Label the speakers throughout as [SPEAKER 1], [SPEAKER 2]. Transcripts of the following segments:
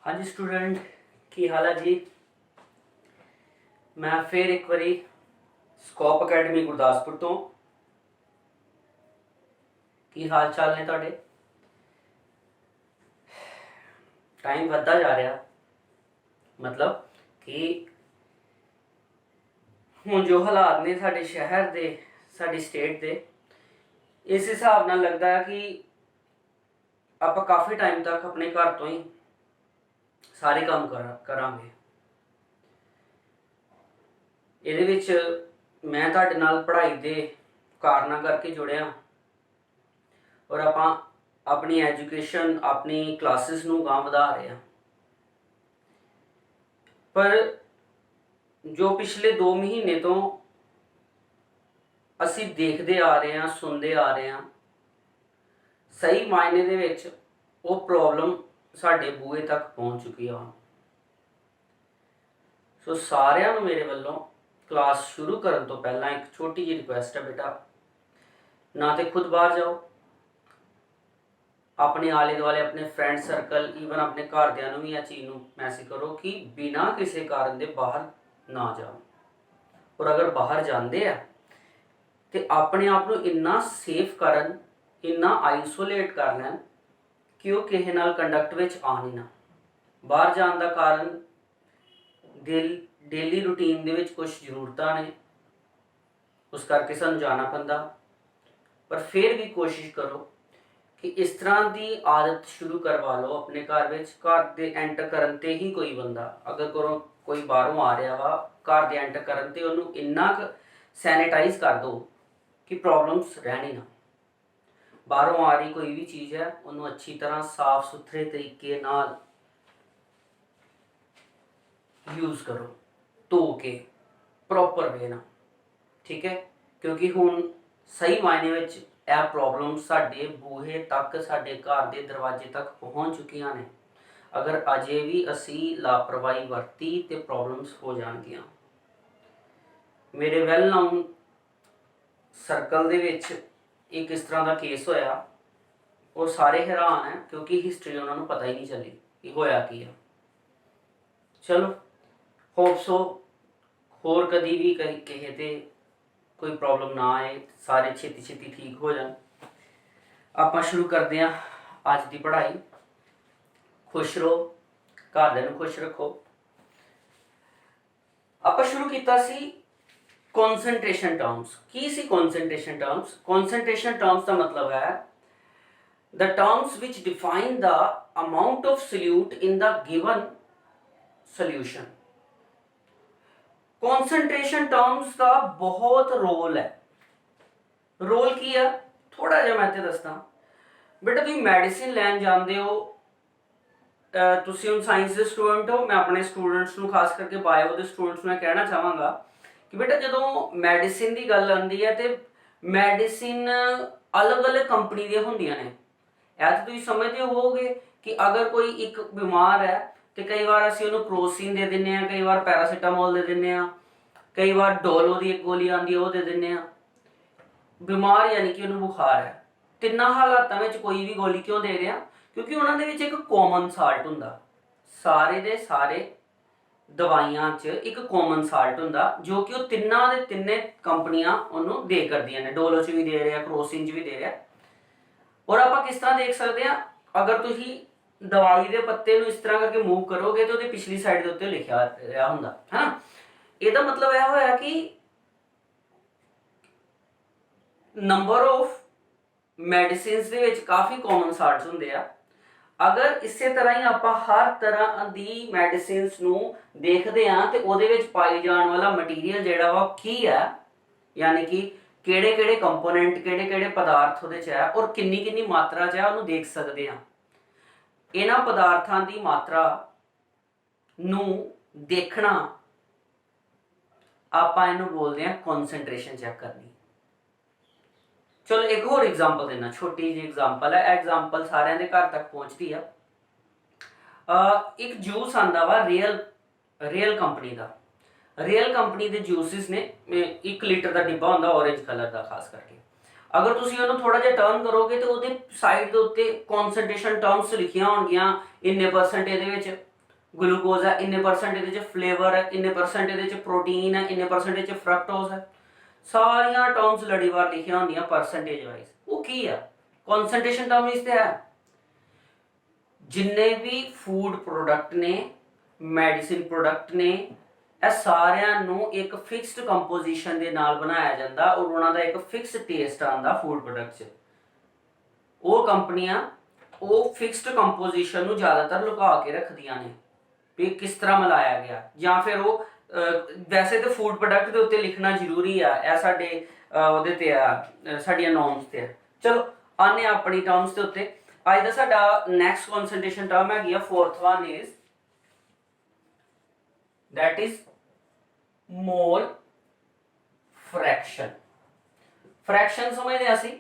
[SPEAKER 1] हाँ जी स्टूडेंट की हाल है जी। मैं फिर एक बारी स्कोप अकैडमी गुरदासपुर तो की हाल चाल ने तुहाडे। टाइम बढ़ता जा रहा, मतलब कि हुण जो हालात ने साडे शहर दे, साडी स्टेट दे, इस हिसाब नाल लगदा है कि आपां काफ़ी टाइम तक अपने घर तो ही सारे काम करांगे। ਇਹਦੇ ਵਿੱਚ मैं ਤੁਹਾਡੇ ਨਾਲ पढ़ाई ਦੇ ਕਾਰਨਾਂ करके जुड़िया और ਆਪਾਂ अपनी एजुकेशन अपनी क्लासेस ਨੂੰ ਗਾਂਹ ਵਧਾ ਰਹੇ ਹਾਂ। पर जो पिछले 2 महीने तो ਅਸੀਂ देखते आ रहे हैं, सुनते आ रहे हैं, सही मायने ਦੇ ਵਿੱਚ ਉਹ प्रॉब्लम ਸਾਡੇ ਬੂਹੇ तक पहुँच चुकी है। सो सारिਆਂ ਨੂੰ मेरे ਵੱਲੋਂ क्लास शुरू करने तो पहला एक छोटी जी रिक्वेस्ट है, बेटा ना तो खुद बाहर जाओ, अपने आले दुआले अपने फ्रेंड सर्कल ईवन अपने घरदियां नूं भी इस चीज़ नूं मैसेज करो कि बिना किसी कारण दे बाहर ना जाओ। और अगर बाहर जाते हैं तो अपने आप नूं इन्ना सेफ करन, इन्ना आइसोलेट कर लैन कि वो किसी नाल कंडक्ट विच आन ही ना। बाहर जाने का कारण डेली रूटीन दे विच कुछ जरूरतां ने, उस करके सानूं जाना पैंदा। पर फिर भी कोशिश करो कि इस तरह की आदत शुरू करवा लो अपने घर विच। घर दे एंटर करन ते ही कोई बंदा अगर कोई बाहरों आ रहा वा, घर दे एंटर करन ते उहनूं इन्ना क सैनिटाइज कर दो कि प्रॉब्लम्स रहनी ना। बाहरों आ रही कोई भी चीज़ है उन्होंने अच्छी तरह साफ सुथरे तरीके नाल यूज़ करो, धो के प्रॉपर वे ना, ठीक है। क्योंकि हुण सही मायने विच यह प्रॉब्लम साडे बूहे तक, साडे घर के दरवाजे तक पहुँच चुकियां ने। अगर अजे भी असी लापरवाही वरती तो प्रॉब्लम्स हो जाएंगियां। मेरे वैल नाउन सर्कल दे विच एक इस तरह का केस होया, वो सारे हैरान है क्योंकि हिस्टरी उन्होंने पता ही नहीं चली कि होया की है। चलो होप सो होर कदी भी किसी ते कोई प्रॉब्लम ना आए, सारे छेती छेती ठीक हो जाए। आपां शुरू करते हैं अज की पढ़ाई। खुश रहो, घरदियां नूं खुश रखो। आपां शुरू कीता सी कॉन्सनट्रेशन टर्म्स। की सी कॉन्सनट्रेशन टर्म्स? कॉन्सनट्रेशन टर्म्स का मतलब है the terms which define the amount of solute in the given solution. Concentration terms का बहुत रोल है। रोल की है थोड़ा जिहा मैं दसदा। बेटा तुम मैडिसिन लैन जाते हो, तुसीं हुण साइंस के स्टूडेंट हो, मैं अपने स्टूडेंट्स नूं खास करके बायो के स्टूडेंट्स नूं कहना चाहांगा कि बेटा जो मैडिसिन की गल आती है तो मैडिसिन अलग अलग कंपनी दी होंदियां ने। ऐ तो तुसीं समझते होवोगे कि अगर कोई एक बीमार है तो कई बार असीं उहनूं क्रोसिन दे दिंदे आ, कई बार पैरासीटामोल दे दिंदे आ, कई बार डोलो की एक गोली आती है वो दे दिंदे आ। बीमार यानी कि उन्हें बुखार है, तिन्ना हालातों में कोई भी गोली क्यों दे रहे हैं? क्योंकि उन्होंने एक कॉमन साल्ट हुंदा। सारे दे सारे दवाइयां च एक कॉमन साल्ट हुंदा जो कि तिन्ना दे तिन्ने कंपनियां उन्होंने दे करदियां ने। डोलो च भी दे रहे हैं, क्रोसिन च भी दे रहे हैं। और आप किस तरह देख सकते हैं? अगर तुसीं दवाई के पत्ते इस तरह करके मूव करोगे तो पिछली साइड के उत्ते लिखा रहा हुंदा है ना। ਇਹਦਾ मतलब यह होया कि नंबर ऑफ मैडिसिन्स दे विच काफ़ी कॉमन साल्ट्स हुंदे आ। अगर इस तरह ही आप हर तरह की मैडिसिन्स नूं देखते हैं तो उहदे विच पाई जाने वाला मटीरियल जिहड़ा वा की है, यानी कि किहड़े किहड़े कंपोनेंट किहड़े किहड़े पदार्थ उहदे च है और किन्नी किन्नी मात्रा च है उहनूं देख सकते हैं। इन्हां पदार्थां की मात्रा नूं देखना आपां इहनूं बोलते हैं कॉन्सनट्रेशन चैक करनी। चलो एक होर एग्जाम्पल देना, छोटी जी एग्जाम्पल है। एग्जाम्पल सारे के घर तक पहुँचती है। एक जूस आंदा वा रियल कंपनी का। रियल कंपनी के जूसिस ने 1 लीटर का डिब्बा होंदा ऑरेंज कलर का खास करके। अगर तुसीं उहनूं थोड़ा जिहा टर्न करोगे तो उहदे साइड के उत्ते कॉन्सनट्रेशन टर्म्स लिखियां होणगियां, इन्ने परसेंट इहदे विच ग्लूकोज है, इन्ने परसेंट इहदे च फ्लेवर है, इन्ने परसेंट इहदे च प्रोटीन है, इन्ने परसेंट इहदे च फ्रक्टोज है। सारियां टर्म्स लड़ीवार लिखियां होंदियां परसेंटेज वाइज। वो की है कॉन्सेंट्रेशन टर्म इस ते है। जिन्ने भी फूड प्रोडक्ट ने, मैडिसिन प्रोडक्ट ने, ਇਹ ਸਾਰਿਆਂ ਨੂੰ ਇੱਕ ਫਿਕਸਡ ਕੰਪੋਜੀਸ਼ਨ ਦੇ ਨਾਲ ਬਣਾਇਆ ਜਾਂਦਾ ਔਰ ਉਹਨਾਂ ਦਾ ਇੱਕ ਫਿਕਸ ਟੇਸਟ ਆਉਂਦਾ ਫੂਡ ਪ੍ਰੋਡਕਟ 'ਚ। ਉਹ ਕੰਪਨੀਆਂ ਉਹ ਫਿਕਸਡ ਕੰਪੋਜੀਸ਼ਨ ਨੂੰ ਜ਼ਿਆਦਾਤਰ ਲੁਕਾ ਕੇ ਰੱਖਦੀਆਂ ਨੇ ਵੀ ਕਿਸ ਤਰ੍ਹਾਂ ਮਿਲਾਇਆ ਗਿਆ, ਜਾਂ ਫਿਰ ਉਹ ਵੈਸੇ ਤਾਂ ਫੂਡ ਪ੍ਰੋਡਕਟ ਦੇ ਉੱਤੇ ਲਿਖਣਾ ਜ਼ਰੂਰੀ ਆ, ਇਹ ਸਾਡੇ ਉਹਦੇ ਤੇ ਆ, ਸਾਡੀਆਂ ਨੋਰਮਸ ਤੇ ਆ। ਚਲੋ ਆਨੇ ਆਪਣੀ ਟਰਮਸ ਦੇ ਉੱਤੇ। ਅੱਜ ਦਾ ਸਾਡਾ ਨੈਕਸਟ ਕਨਸੈਂਟ੍ਰੇਸ਼ਨ ਟਰਮ ਹੈਗੀ ਆ, fourth one is that is mole fraction। fraction ਸਮਝਦੇ ਅਸੀਂ।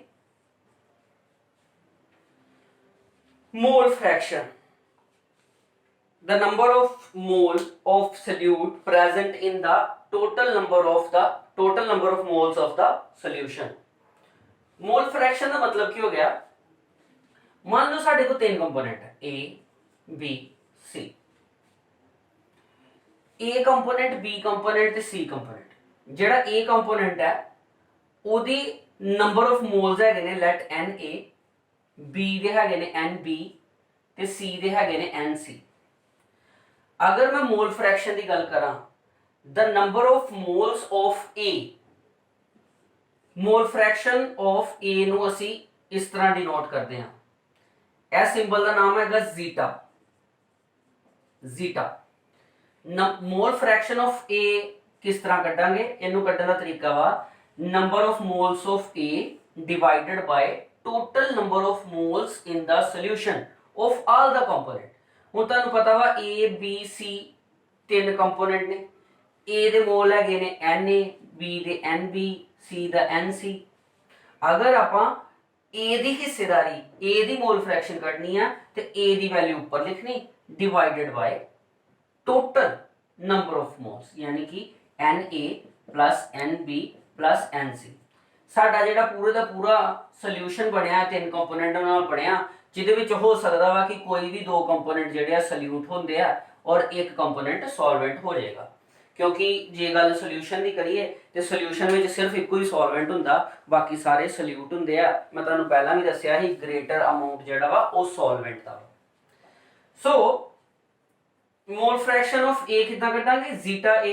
[SPEAKER 1] mole fraction, the number of mole of solute present in the total number of moles of the solution। mole fraction ਦਾ ਮਤਲਬ ਕੀ ਹੋ ਗਿਆ? ਮੰਨ ਲਓ ਸਾਡੇ ਕੋਲ ਤਿੰਨ ਕੰਪੋਨੈਂਟ ਹੈ, A B C। A component, B component ਤੇ C ਕੰਪੋਨੈਂਟ। ਜਿਹੜਾ A ਕੰਪੋਨੈਂਟ ਹੈ ਉਹਦੀ ਨੰਬਰ ਆਫ ਮੋਲਸ ਹੈਗੇ ਨੇ ਲੈਟ Na, B ਦੇ ਹੈਗੇ ਨੇ Nb ਤੇ C ਦੇ ਹੈਗੇ ਨੇ Nc। ਅਗਰ ਮੈਂ ਮੋਲ ਫ੍ਰੈਕਸ਼ਨ ਦੀ ਗੱਲ ਕਰਾਂ, the number of moles of A, mall fraction of A ਨੂੰ ਅਸੀਂ ਇਸ ਤਰ੍ਹਾਂ ਡਿਨੋਟ ਕਰਦੇ ਹਾਂ। ਇਹ ਸਿੰਬਲ ਦਾ ਨਾਮ ਹੈਗਾ zeta. Zeta mole fraction of A ਕਿਸ ਤਰ੍ਹਾਂ ਕੱਢਾਂਗੇ? ਇਹਨੂੰ ਕੱਢਣ ਦਾ ਤਰੀਕਾ ਵਾ number of moles of A divided by total number of moles in the solution of all the component. ਹੁਣ ਤੁਹਾਨੂੰ ਪਤਾ ਵਾ A B C ਤਿੰਨ ਕੰਪੋਨੈਂਟ ਨੇ। A ਦੇ ਮੋਲ ਹੈਗੇ ਨੇ Na, B ਦੇ Nb, C ਦਾ Nc। ਅਗਰ ਆਪਾਂ A ਦੀ ਹਿੱਸੇਦਾਰੀ, A ਦੀ ਮੋਲ ਫ੍ਰੈਕਸ਼ਨ ਕੱਢਣੀ ਆ ਤੇ A ਦੀ ਵੈਲਿਊ ਉੱਪਰ ਲਿਖਣੀ divided by total number of moles, यानी कि Na plus Nb plus Nc। साडा जेड़ा पूरे दा पूरा सोल्यूशन बनया तीन कंपोनेंट नाल बनया, जिहदे विच हो सकदा वा कि कोई भी दो कंपोनेंट जेहड़े सल्यूट होंदे आ और एक कंपोनेंट सॉल्वेंट हो जाएगा। क्योंकि जे गल सोल्यूशन दी करिए ते सोल्यूशन विच सिर्फ इक्को ही सॉल्वेंट हुंदा, बाकी सारे सल्यूट हुंदे आ। मैं तुहानूं पहलां भी दस्सिया ही ग्रेटर अमाउंट जेहड़ा वा ओ सॉल्वेंट दा। सो मोल फ्रैक्शन ऑफ A कितना कटांगे? जीटा A,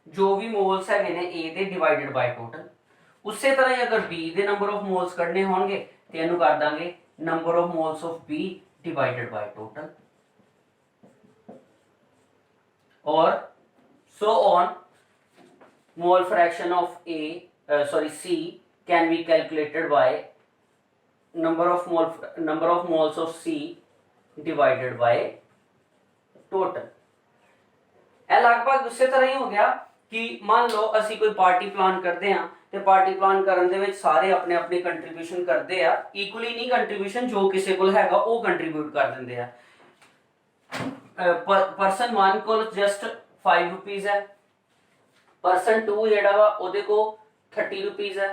[SPEAKER 1] जो भी मोल्स है A दे डिवाइडेड बाय टोटल। उसी तरह ही अगर B दे नंबर ऑफ मोल्स कढ़ने होंगे तो इहनूं कर दांगे number of moles of B divided by total, और so on. Mole fraction of C can be calculated by number of moles of C divided by total। लगभग उस तरह ही हो गया कि मान लो असी कोई पार्टी प्लान करते हैं तो पार्टी प्लान करने दे विच सारे अपने अपने कंट्रीब्यूशन करते हैं। इक्वली नहीं कंट्रीब्यूशन, जो किसी को हैगा वो कंट्रीब्यूट कर देंगे हैं। परसन 1 को जस्ट 5 रुपीज है, परसन 2 जेड़ा वा ओदे को 30 रुपीज है,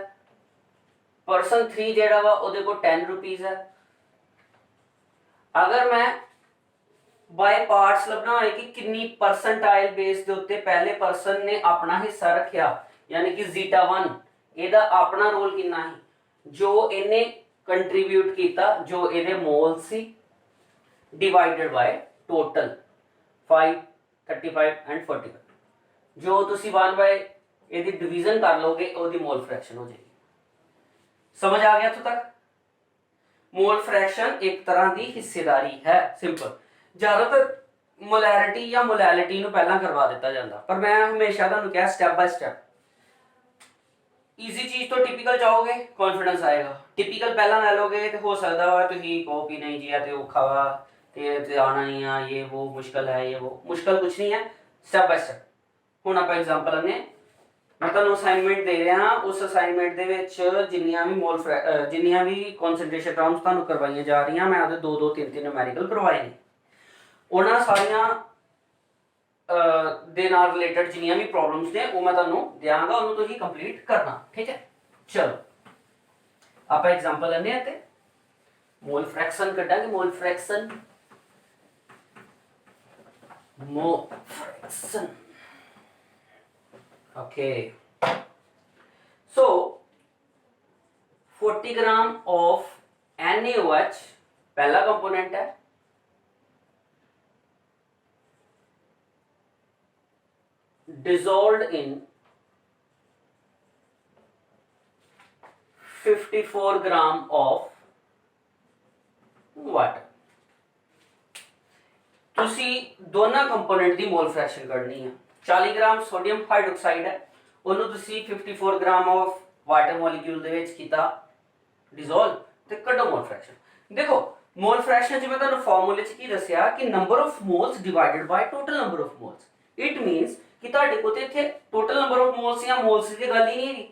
[SPEAKER 1] परसन 3 जेड़ा वा ओदे को 10 रुपीज है। अगर मैं बाय पार्ट्स लभना है कि कितनी परसेंटाइल बेस के उत्ते पहले परसन ने अपना हिस्सा रखा, यानी कि जीटा 1 ਇਹਦਾ अपना रोल कितना है, जो इन्हें कंट्रीब्यूट किया, जो ਇਹਦੇ mole C divided by total 5, 35 and 45। जो तुसी 1 बाय ਇਹਦੀ डिवीजन कर लोगे ਉਹਦੀ मोल फ्रैक्शन हो जाएगी। समझ आ गया? तो तक मोल फ्रैक्शन एक तरह की हिस्सेदारी है, सिंपल। ज्यादातर मोलैरिटी या मोलैलिटी नूं पहला करवा दिता जाता, पर मैं हमेशा तुहानूं कहा स्टैप बाय स्टैप। ईजी चीज तो टिपिकल चाहोगे, कॉन्फिडेंस आएगा। टिपिकल पहला ले लोगे तो हो सकता वा तुसीं कहो कि नहीं जी ते औखा वा ते आना नहीं आ, ये वो मुश्किल है, ये वो मुश्किल कुछ नहीं है, स्टैप बाय स्टैप। हुण आपां एग्जांपल लैंदे, मैं तुहानूं असाइनमेंट दे रहा, उस असाइनमेंट दे विच जिन्नियां भी कॉन्सनट्रेशन टर्म्स तुहानूं करवाईਆਂ जा रही, मैं ਉਹਦੇ 2-2 3-3 न्यूमेरिकल करवाए ने। ਉਹਨਾਂ ਸਾਰੀਆਂ ਦੇ ਨਾਲ ਰਿਲੇਟਡ ਜਿੰਨੀਆਂ ਵੀ ਪ੍ਰੋਬਲਮਸ ਨੇ ਉਹ ਮੈਂ ਤੁਹਾਨੂੰ ਦਿਆਂਗਾ, ਉਹਨੂੰ ਤੁਸੀਂ ਕੰਪਲੀਟ ਕਰਨਾ, ਠੀਕ ਹੈ। ਚਲੋ ਆਪਾਂ ਐਗਜ਼ਾਮਪਲ ਲੈਂਦੇ ਹਾਂ ਤੇ मोल फ्रैक्शन कटांगे। Mole fraction mole fraction. Okay, so 40 gram of NaOH पहला कंपोनेंट है, dissolved in 54 gram of water. ਤੁਸੀਂ ਦੋਨਾਂ ਕੰਪੋਨੈਂਟ ਦੀ ਮੋਲ ਫ੍ਰੈਕਸ਼ਨ ਕੱਢਣੀ ਹੈ। 40 ਗ੍ਰਾਮ ਸੋਡੀਅਮ ਹਾਈਡਰੋਕਸਾਈਡ ਹੈ, ਉਹਨੂੰ ਤੁਸੀਂ 54 ਗ੍ਰਾਮ ਆਫ ਵਾਟਰ ਮੋਲੀਕਿਊਲ ਦੇ ਵਿੱਚ ਕੀਤਾ ਡਿਸੋਲਵ ਤੇ ਕੱਢੋ ਮੋਲ ਫ੍ਰੈਕਸ਼ਨ। ਦੇਖੋ ਮੋਲ ਫ੍ਰੈਕਸ਼ਨ ਜਿਵੇਂ ਤੁਹਾਨੂੰ ਫਾਰਮੂਲੇ 'ਚ ਕੀ ਦੱਸਿਆ ਕਿ number of moles divided by total number of moles. It means ਕਿ ਤੁਹਾਡੇ ਕੋਲ ਤੇ ਇੱਥੇ ਟੋਟਲ ਨੰਬਰ ਆਫ ਮੋਲਸ ਜਾਂ ਮੋਲਸ ਦੀ ਗੱਲ ਹੀ ਨਹੀਂ ਹੈਗੀ।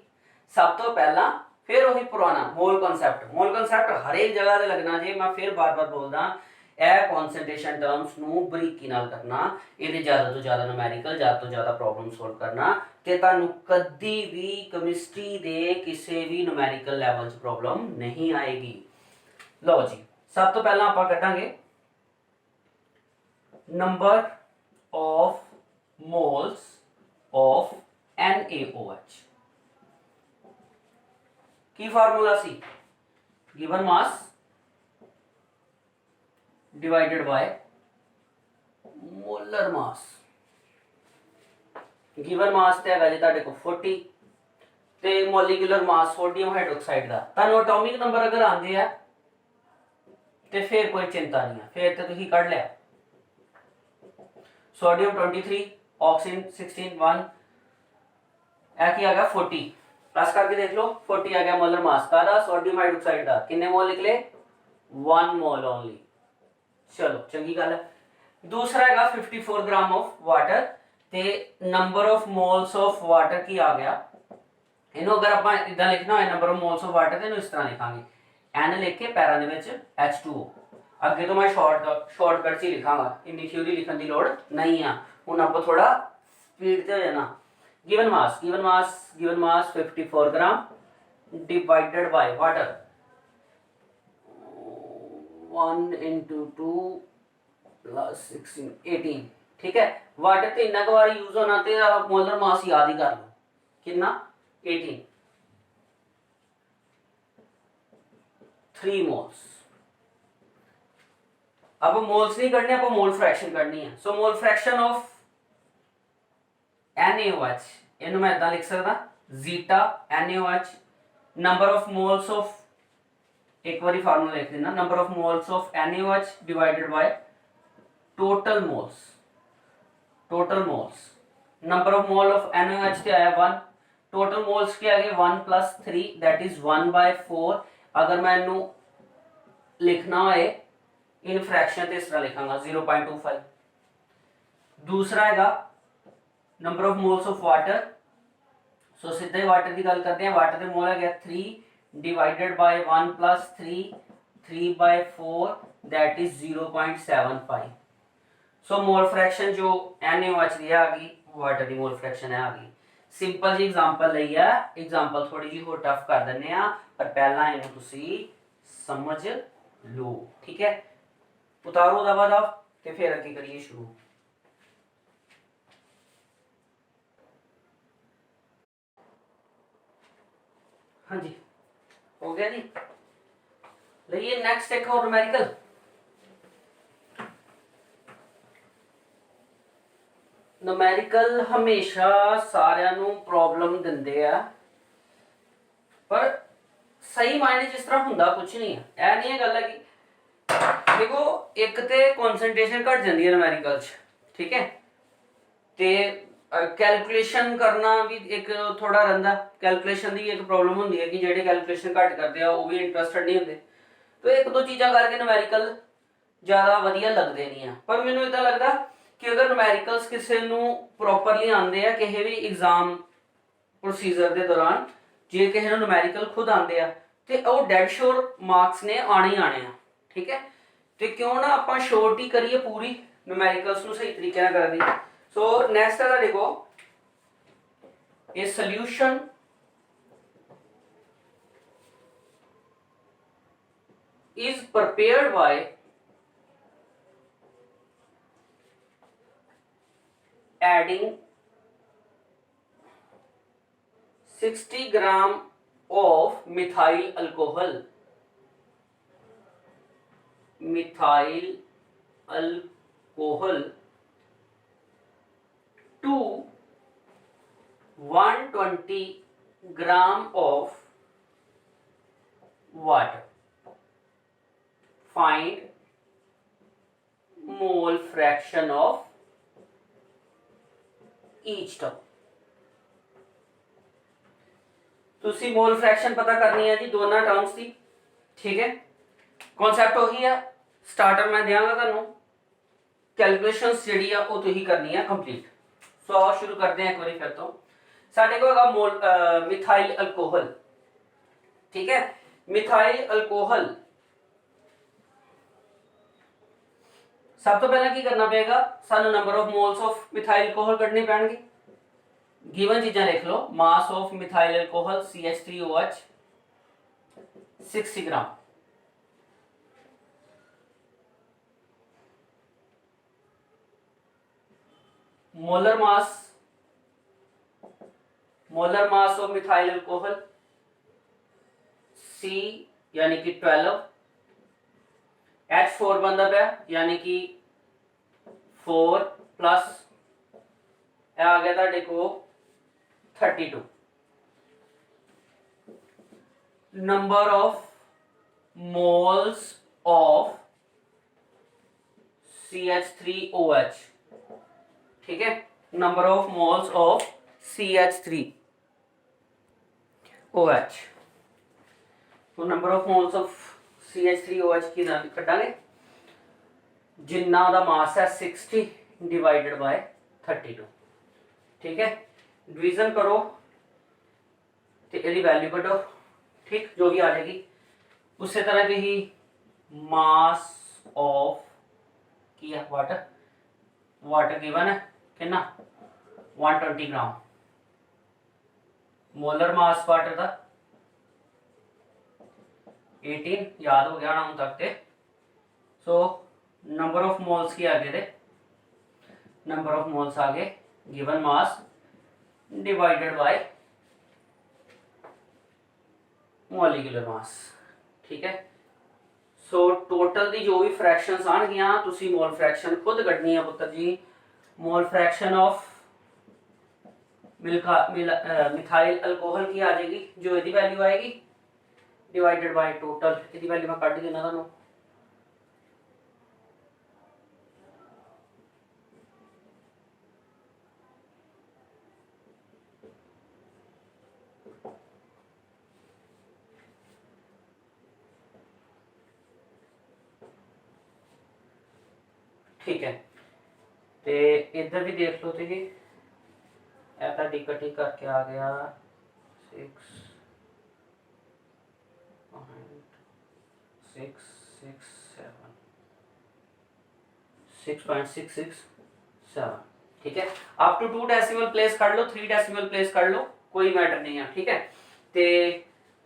[SPEAKER 1] ਸਭ ਤੋਂ ਪਹਿਲਾਂ ਫਿਰ ਉਹੀ ਪੁਰਾਣਾ ਮੋਲ ਕਨਸੈਪਟ। ਮੋਲ ਕਨਸੈਪਟ ਹਰੇਕ ਜਗ੍ਹਾ ਤੇ ਲੱਗਣਾ ਜੇ। ਮੈਂ ਫਿਰ ਬਾਰ-ਬਾਰ ਬੋਲਦਾ, ਇਹ ਕਨਸੈਂਟ੍ਰੇਸ਼ਨ ਟਰਮਸ ਨੂੰ ਬਰੀਕੀ ਨਾਲ ਕਰਨਾ, ਇਹਦੇ ਜ਼ਿਆਦਾ ਤੋਂ ਜ਼ਿਆਦਾ ਨੂਮੈਰੀਕਲ, ਜ਼ਿਆਦਾ ਤੋਂ ਜ਼ਿਆਦਾ ਪ੍ਰੋਬਲਮ ਸੋਲਵ ਕਰਨਾ ਤੇ ਤੁਹਾਨੂੰ ਕਦੀ ਵੀ ਕੈਮਿਸਟਰੀ ਦੇ ਕਿਸੇ ਵੀ ਨੂਮੈਰੀਕਲ ਲੈਵਲ 'ਚ ਪ੍ਰੋਬਲਮ ਨਹੀਂ ਆਏਗੀ। ਲਓ ਜੀ, ਸਭ ਤੋਂ ਪਹਿਲਾਂ ਆਪਾਂ ਕੱਢਾਂਗੇ number of moles of NaOH। ਕੀ ਫਾਰਮੂਲਾ ਸੀ? Given mass divided by molar mass। given mass ਤੇ ਹੈਗਾ ਜੀ ਤੁਹਾਡੇ ਕੋਲ 40 ਤੇ molecular mass ਸੋਡੀਅਮ ਹਾਈਡਰੋਕਸਾਈਡ ਦਾ। ਤੁਹਾਨੂੰ ਐਟੋਮਿਕ ਨੰਬਰ ਅਗਰ ਆਂਦੇ ਆ ਤੇ ਫਿਰ ਕੋਈ ਚਿੰਤਾ ਨਹੀਂ ਹੈ, ਫਿਰ ਤੇ ਤੁਸੀਂ ਕੱਢ ਲਿਆ। ਸੋਡੀਅਮ 23, ਆਕਸੀਜਨ 16 1, ਇਹ ਕੀ ਆ ਗਿਆ 40, प्लस करके देख लो 40 आ गया मोलर मास का सोडियम हाइड्रोक्साइड का। कितने मोल निकले? 1 मोल ओनली। चलो चंगी गल है। दूसरा है 54 ग्राम ऑफ वाटर ते number of moles of water की आ गया। इन्हों अगर आप इदा लिखना है number of moles of water तो इस तरह लिखांगे एन लिख के पैरा दे विच H2O। अगे तो मैं शॉर्टकट च ही लिखांगा, इन्नी थ्योरी लिखने की लोड़ नहीं है। हुण आप थोड़ा स्पीड से हो जाना। given mass 54 gram divided by water 1 into 2 plus 16 18। ठीक है, वाटर तो इन्ना बार यूज होना ते मोलर मास याद ही कर लो कितना 18 3 मोल्स। अब मोल्स नहीं करने, आप मोल फ्रैक्शन करनी है। सो मोल फ्रैक्शन ऑफ NaOH इन्हें मैं इदा लिख सकता zeta NaOH। Number of moles of, एक बार फार्मूला लिख देना, number of moles of NaOH divided by total moles. Number of mole of NaOH के आया 1, टोटल मोल्स के आगे 1 + 3 दैट इज 1/4। अगर मैं इनू लिखना है इन फ्रैक्शन तो इस तरह लिखांगा 0.25। दूसरा है number of moles of water. So सीधा ही वाटर की गल करते हैं। वाटर के मोल है 3 divided by 1 + 3 3/4 that is 0.75। So mole fraction जो NaOH की आ गई, वाटर की मोल फ्रैक्शन है आ गई। सिंपल जी एग्जांपल लई है, एग्जांपल थोड़ी जी होर टफ कर दिंदे आ, पर पहला इहनूं तुसीं समझ लो। ठीक है, उतारो दबा ते फिर अगे करिए शुरू। हाँ जी, हो गया जी। लइए नेक्स्ट एक और न्यूमेरिकल। न्यूमेरिकल हमेशा सारिਆਂ ਨੂੰ प्रॉब्लम ਦਿੰਦੇ ਆ, पर सही मायने जिस तरह ਹੁੰਦਾ कुछ नहीं है। ਇਹ ਨਹੀਂ ਗੱਲ है कि देखो एक ते कंसंट्रेशन घट जाती है न्यूमेरिकल च, ठीक है, ते कैलकुलेशन करना भी एक थोड़ा रहा। कैलकुलेशन की एक प्रॉब्लम होंगी है कि जेडे कैलकुलेशन घट करते हैं वो भी इंटरस्टेड नहीं होंगे। तो एक दो चीज़ा करके न्यूमेरिकल ज़्यादा वधिया लगते नहीं है। पर मैनू इदा लगता कि अगर न्यूमेरिकल्स किसी को प्रॉपरली आते हैं किसी भी एग्जाम प्रोसीजर के दौरान, जे किसी को न्यूमेरिकल खुद आते हैं तो वो डेड श्योर मार्क्स ने आने ही आने। ठीक है, तो क्यों ना आप श्योरिटी करिए पूरी न्यूमेरिकल्स को सही तरीके करने। सो नेक्स्ट है देखो, ए solution is prepared by adding 60 gram of methyl alcohol to 120 gram of water. Find mole fraction of each term. ਤੁਸੀਂ ਮੋਲ ਫ੍ਰੈਕਸ਼ਨ ਪਤਾ ਕਰਨੀ ਹੈ ਜੀ ਦੋਨਾਂ ਟਰਮਸ ਦੀ, ਠੀਕ ਹੈ। ਕਨਸੈਪਟ ਉਹੀ ਹੈ, ਸਟਾਰਟਰ ਮੈਂ ਦਿਆਂਗਾ ਤੁਹਾਨੂੰ, ਕੈਲਕੂਲੇਸ਼ਨਸ ਜਿਹੜੀ ਆ ਉਹ ਤੁਸੀਂ ਕਰਨੀ ਆ ਕੰਪਲੀਟ। ਸੋ ਆਓ ਸ਼ੁਰੂ ਕਰਦੇ ਹਾਂ ਇੱਕ ਵਾਰੀ ਫਿਰ ਤੋਂ। ਸਾਡੇ ਕੋਲ ਹੈਗਾ ਮੋਲ ਮਿਥਾਈਲ ਅਲਕੋਹਲ, ਠੀਕ ਹੈ। ਮਿਥਾਈਲ ਅਲਕੋਹਲ ਸਭ ਤੋਂ ਪਹਿਲਾਂ ਕੀ ਕਰਨਾ ਪਏਗਾ, ਸਾਨੂੰ number of moles of methyl alcohol ਕੱਢਣੇ ਪੈਣਗੇ। गिवन चीजें लिख लो, mass of methyl alcohol CH3OH 60 ग्राम, molar mass of methyl alcohol C यानी कि 12, H4 बनता पाया यानी कि 4 प्लस आ गया था देखो 32। Number of moles of CH3OH, ठीक है, number of moles of CH3OH। तो number of moles of CH3OH की कटांगे, जिन्ना दा मास है 60 डिवाइडेड बाय 32, ठीक है। डिवीजन करो तो यदि वैल्यू कटो, ठीक, जो भी आ जाएगी। उसी तरह की ही मास ऑफ की है वाटर गिवन है कितना 120 ग्राम, मोलर मास वाटर का 18 याद हो गया ना हम तक ते। सो नंबर ऑफ मोल्स की आगे थे, नंबर ऑफ मोल्स आगे given mass divided by molecular मास, ठीक है। सो टोटल दी जो भी फ्रैक्शंस आनगियां तुसी मोल फ्रैक्शन खुद कढनी है पुत्र जी। Mole fraction of methyl alcohol की आ जाएगी, जो इसकी वैल्यू आएगी डिवाइडेड बाय टोटल, इसकी वैल्यू मैं कढ देना तुहानू। ठीक है, तो इधर भी देख लो जी, ऐसा टिकट करके आ गया 6.667, ठीक है। अप टू 2 डेसिमल प्लेस कर लो, 3 डेसिमल प्लेस कर लो, कोई मैटर नहीं है, ठीक है। तो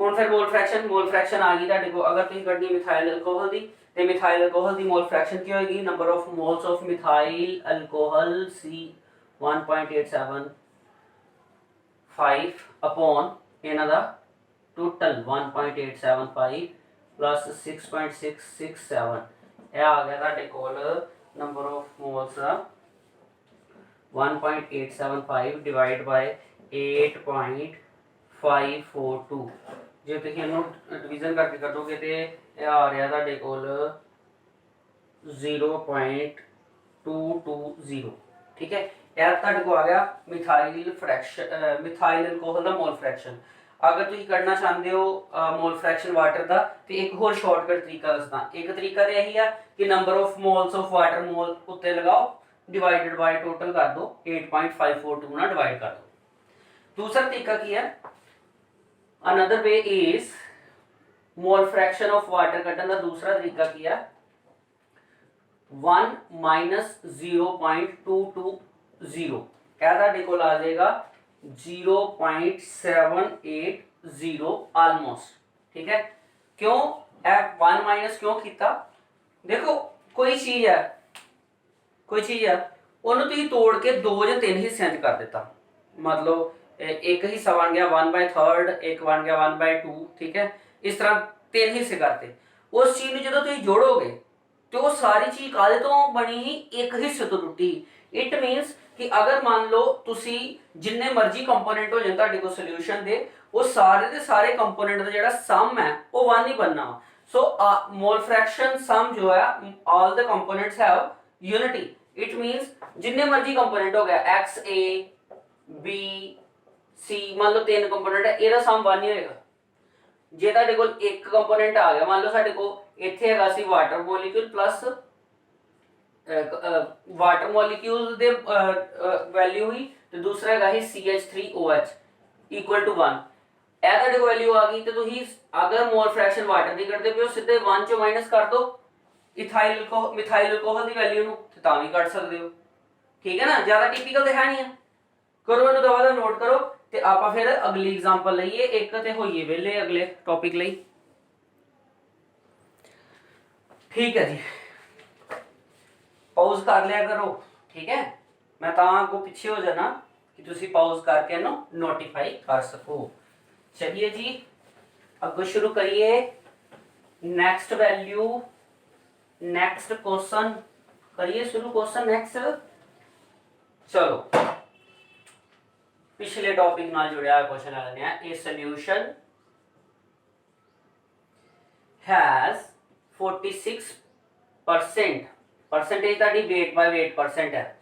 [SPEAKER 1] हुण फिर मोल फ्रैक्शन आ गई तुहाडे कोल। अगर तुसीं कढनी मिथाइल अल्कोहल दी, ते मिथाइल अल्कोहल दी मोल फ्रैक्शन की होगी, number of moles of methyl alcohol C 1.875 upon इन्हां दा टोटल 1.875 प्लस 6.667, यह आ गया तुहाडे कोल नंबर ऑफ मोल्स दा 1.875 डिवाइड बाय 8.542। जे तुसीं इहनूं डिवीजन करके कटोगे तो यह आ रहा तुहाडे कोल 0.220, ठीक है। यह तुहाडे को आ गया मिथाइल अल्कोहल दा मोल फ्रैक्शन। अगर तुसीं करना चाहते हो मोल फ्रैक्शन वाटर का, तो एक होर शॉर्टकट तरीका दसदा। एक तरीका तो यही है कि number of moles of water mole उत्ते लगाओ, डिवाइडेड बाय टोटल कर दो, 8.542 ना डिवाइड कर दो। दूसरा तरीका की है, another way is mole fraction of water कटन का दूसरा तरीका की है 1 माइनस 0.220, क्या तुहाडे कोल आ जाएगा 0.780 ऑलमोस्ट, ठीक है। क्यों 1 माइनस क्यों किया? देखो कोई चीज है ਉਹਨੂੰ ਤੁਸੀਂ ਤੋੜ ਕੇ 2 ਜਾਂ 3 ਹਿੱਸਿਆਂ 'ਚ ਕਰ ਦਿੱਤਾ, ਮਤਲਬ ਇੱਕ ਹਿੱਸਾ ਬਣ ਗਿਆ 1/3, ਇੱਕ ਬਣ ਗਿਆ 1/2, ਠੀਕ ਹੈ, ਇਸ ਤਰ੍ਹਾਂ 3 ਹਿੱਸੇ ਕਰਤੇ। ਉਸ ਚੀਜ਼ ਨੂੰ ਜਦੋਂ ਤੁਸੀਂ ਜੋੜੋਗੇ ਤੇ ਉਹ ਸਾਰੀ ਚੀਜ਼ ਕਾਹਦੇ ਤੋਂ ਬਣੀ ਹੀ, ਇੱਕ ਹਿੱਸੇ ਤੋਂ ਟੁੱਟੀ। ਇਟ ਮੀਨਸ ਕਿ ਅਗਰ ਮੰਨ ਲਓ ਤੁਸੀਂ ਜਿੰਨੇ ਮਰਜ਼ੀ ਕੰਪੋਨੈਂਟ ਹੋ ਜਾਣ ਤੁਹਾਡੇ ਕੋਲ ਸੋਲੂਸ਼ਨ ਦੇ, ਉਹ ਸਾਰੇ ਦੇ ਸਾਰੇ ਕੰਪੋਨੈਂਟ ਦਾ ਜਿਹੜਾ ਸਮ ਹੈ ਉਹ 1 ਹੀ ਬਣਨਾ। ਸੋ ਮੋਲ ਫ੍ਰੈਕਸ਼ਨ ਸਮ ਜੋ ਹੈ, all the components have unity. It means जिन्ने मर्जी कंपोनेंट हो गया एक्स ए बी सी, मान लो 3 कंपोनेंट है, ਇਹਦਾ ਸਮ 1 ਹੀ ਹੋਏਗਾ। ਜੇ ਤੁਹਾਡੇ ਕੋਲ ਇੱਕ ਕੰਪੋਨੈਂਟ ਆ ਗਿਆ, ਮੰਨ ਲਓ ਸਾਡੇ ਕੋਲ ਇੱਥੇ ਹੈਗਾ ਸੀ water molecule plus water molecule ਦੇ ਵੈਲਿਊ ਹੋਈ, ਤੇ ਦੂਸਰਾ ਹੈਗਾ ਸੀ CH3OH ਇਕੁਅਲ ਟੂ 1। ਇਹ ਤੁਹਾਡੇ ਕੋਲ ਵੈਲਿਊ ਆ ਗਈ, ਤੇ ਤੁਸੀਂ ਅਗਰ ਮੋਲ ਫ੍ਰੈਕਸ਼ਨ ਵਾਟਰ ਦੀ ਕੱਢਦੇ ਪਿਓ, ਸਿੱਧੇ 1 ਚੋਂ ਮਾਈਨਸ ਕਰ ਦੋ ਇਥਾਈਲ ਅਲਕੋਹਲ ਦੀ ਵੈਲਿਊ ਨੂੰ, ਤੇ ਤਾਂ ਵੀ ਕੱਢ ਸਕਦੇ ਹੋ। ਠੀਕ ਹੈ ਨਾ, ਜ਼ਿਆਦਾ ਟਿਪੀਕਲ ਤੇ ਹੈ ਨਹੀਂ ਹੈ। ਕਰੋ ਇਹਨੂੰ ਦੁਬਾਰਾ ਨੋਟ ਕਰੋ, ਤੇ ਆਪਾਂ ਫਿਰ ਅਗਲੀ ਐਗਜ਼ਾਮਪਲ ਲਈਏ, ਇੱਕ ਤੇ ਹੋਈਏ ਵੇਲੇ ਅਗਲੇ ਟੌਪਿਕ ਲਈ। ਠੀਕ ਹੈ ਜੀ, ਪਾਉਜ਼ ਕਰ ਲਿਆ ਕਰੋ, ਠੀਕ ਹੈ। ਮੈਂ ਤਾਂ ਅੱਗੋਂ ਪਿੱਛੇ ਹੋ ਜਾਣਾ ਕਿ ਤੁਸੀਂ ਪਾਉਜ਼ ਕਰਕੇ ਇਹਨੂੰ ਨੋਟੀਫਾਈ ਕਰ ਸਕੋ। ਚਲਿए जी, ਅੱਗੋਂ ਸ਼ੁਰੂ ਕਰੀਏ। नेक्स्ट वैल्यू, नेक्स्ट क्वेश्चन करिए शुरू। क्वेश्चन नेक्स्ट, चलो पिछले टॉपिक नाल जुड़िया क्वेश्चन आ लेने हैं। ए सॉल्यूशन हैज 46%, परसेंटेज ताड़ी वेट बाय वेट परसेंट है,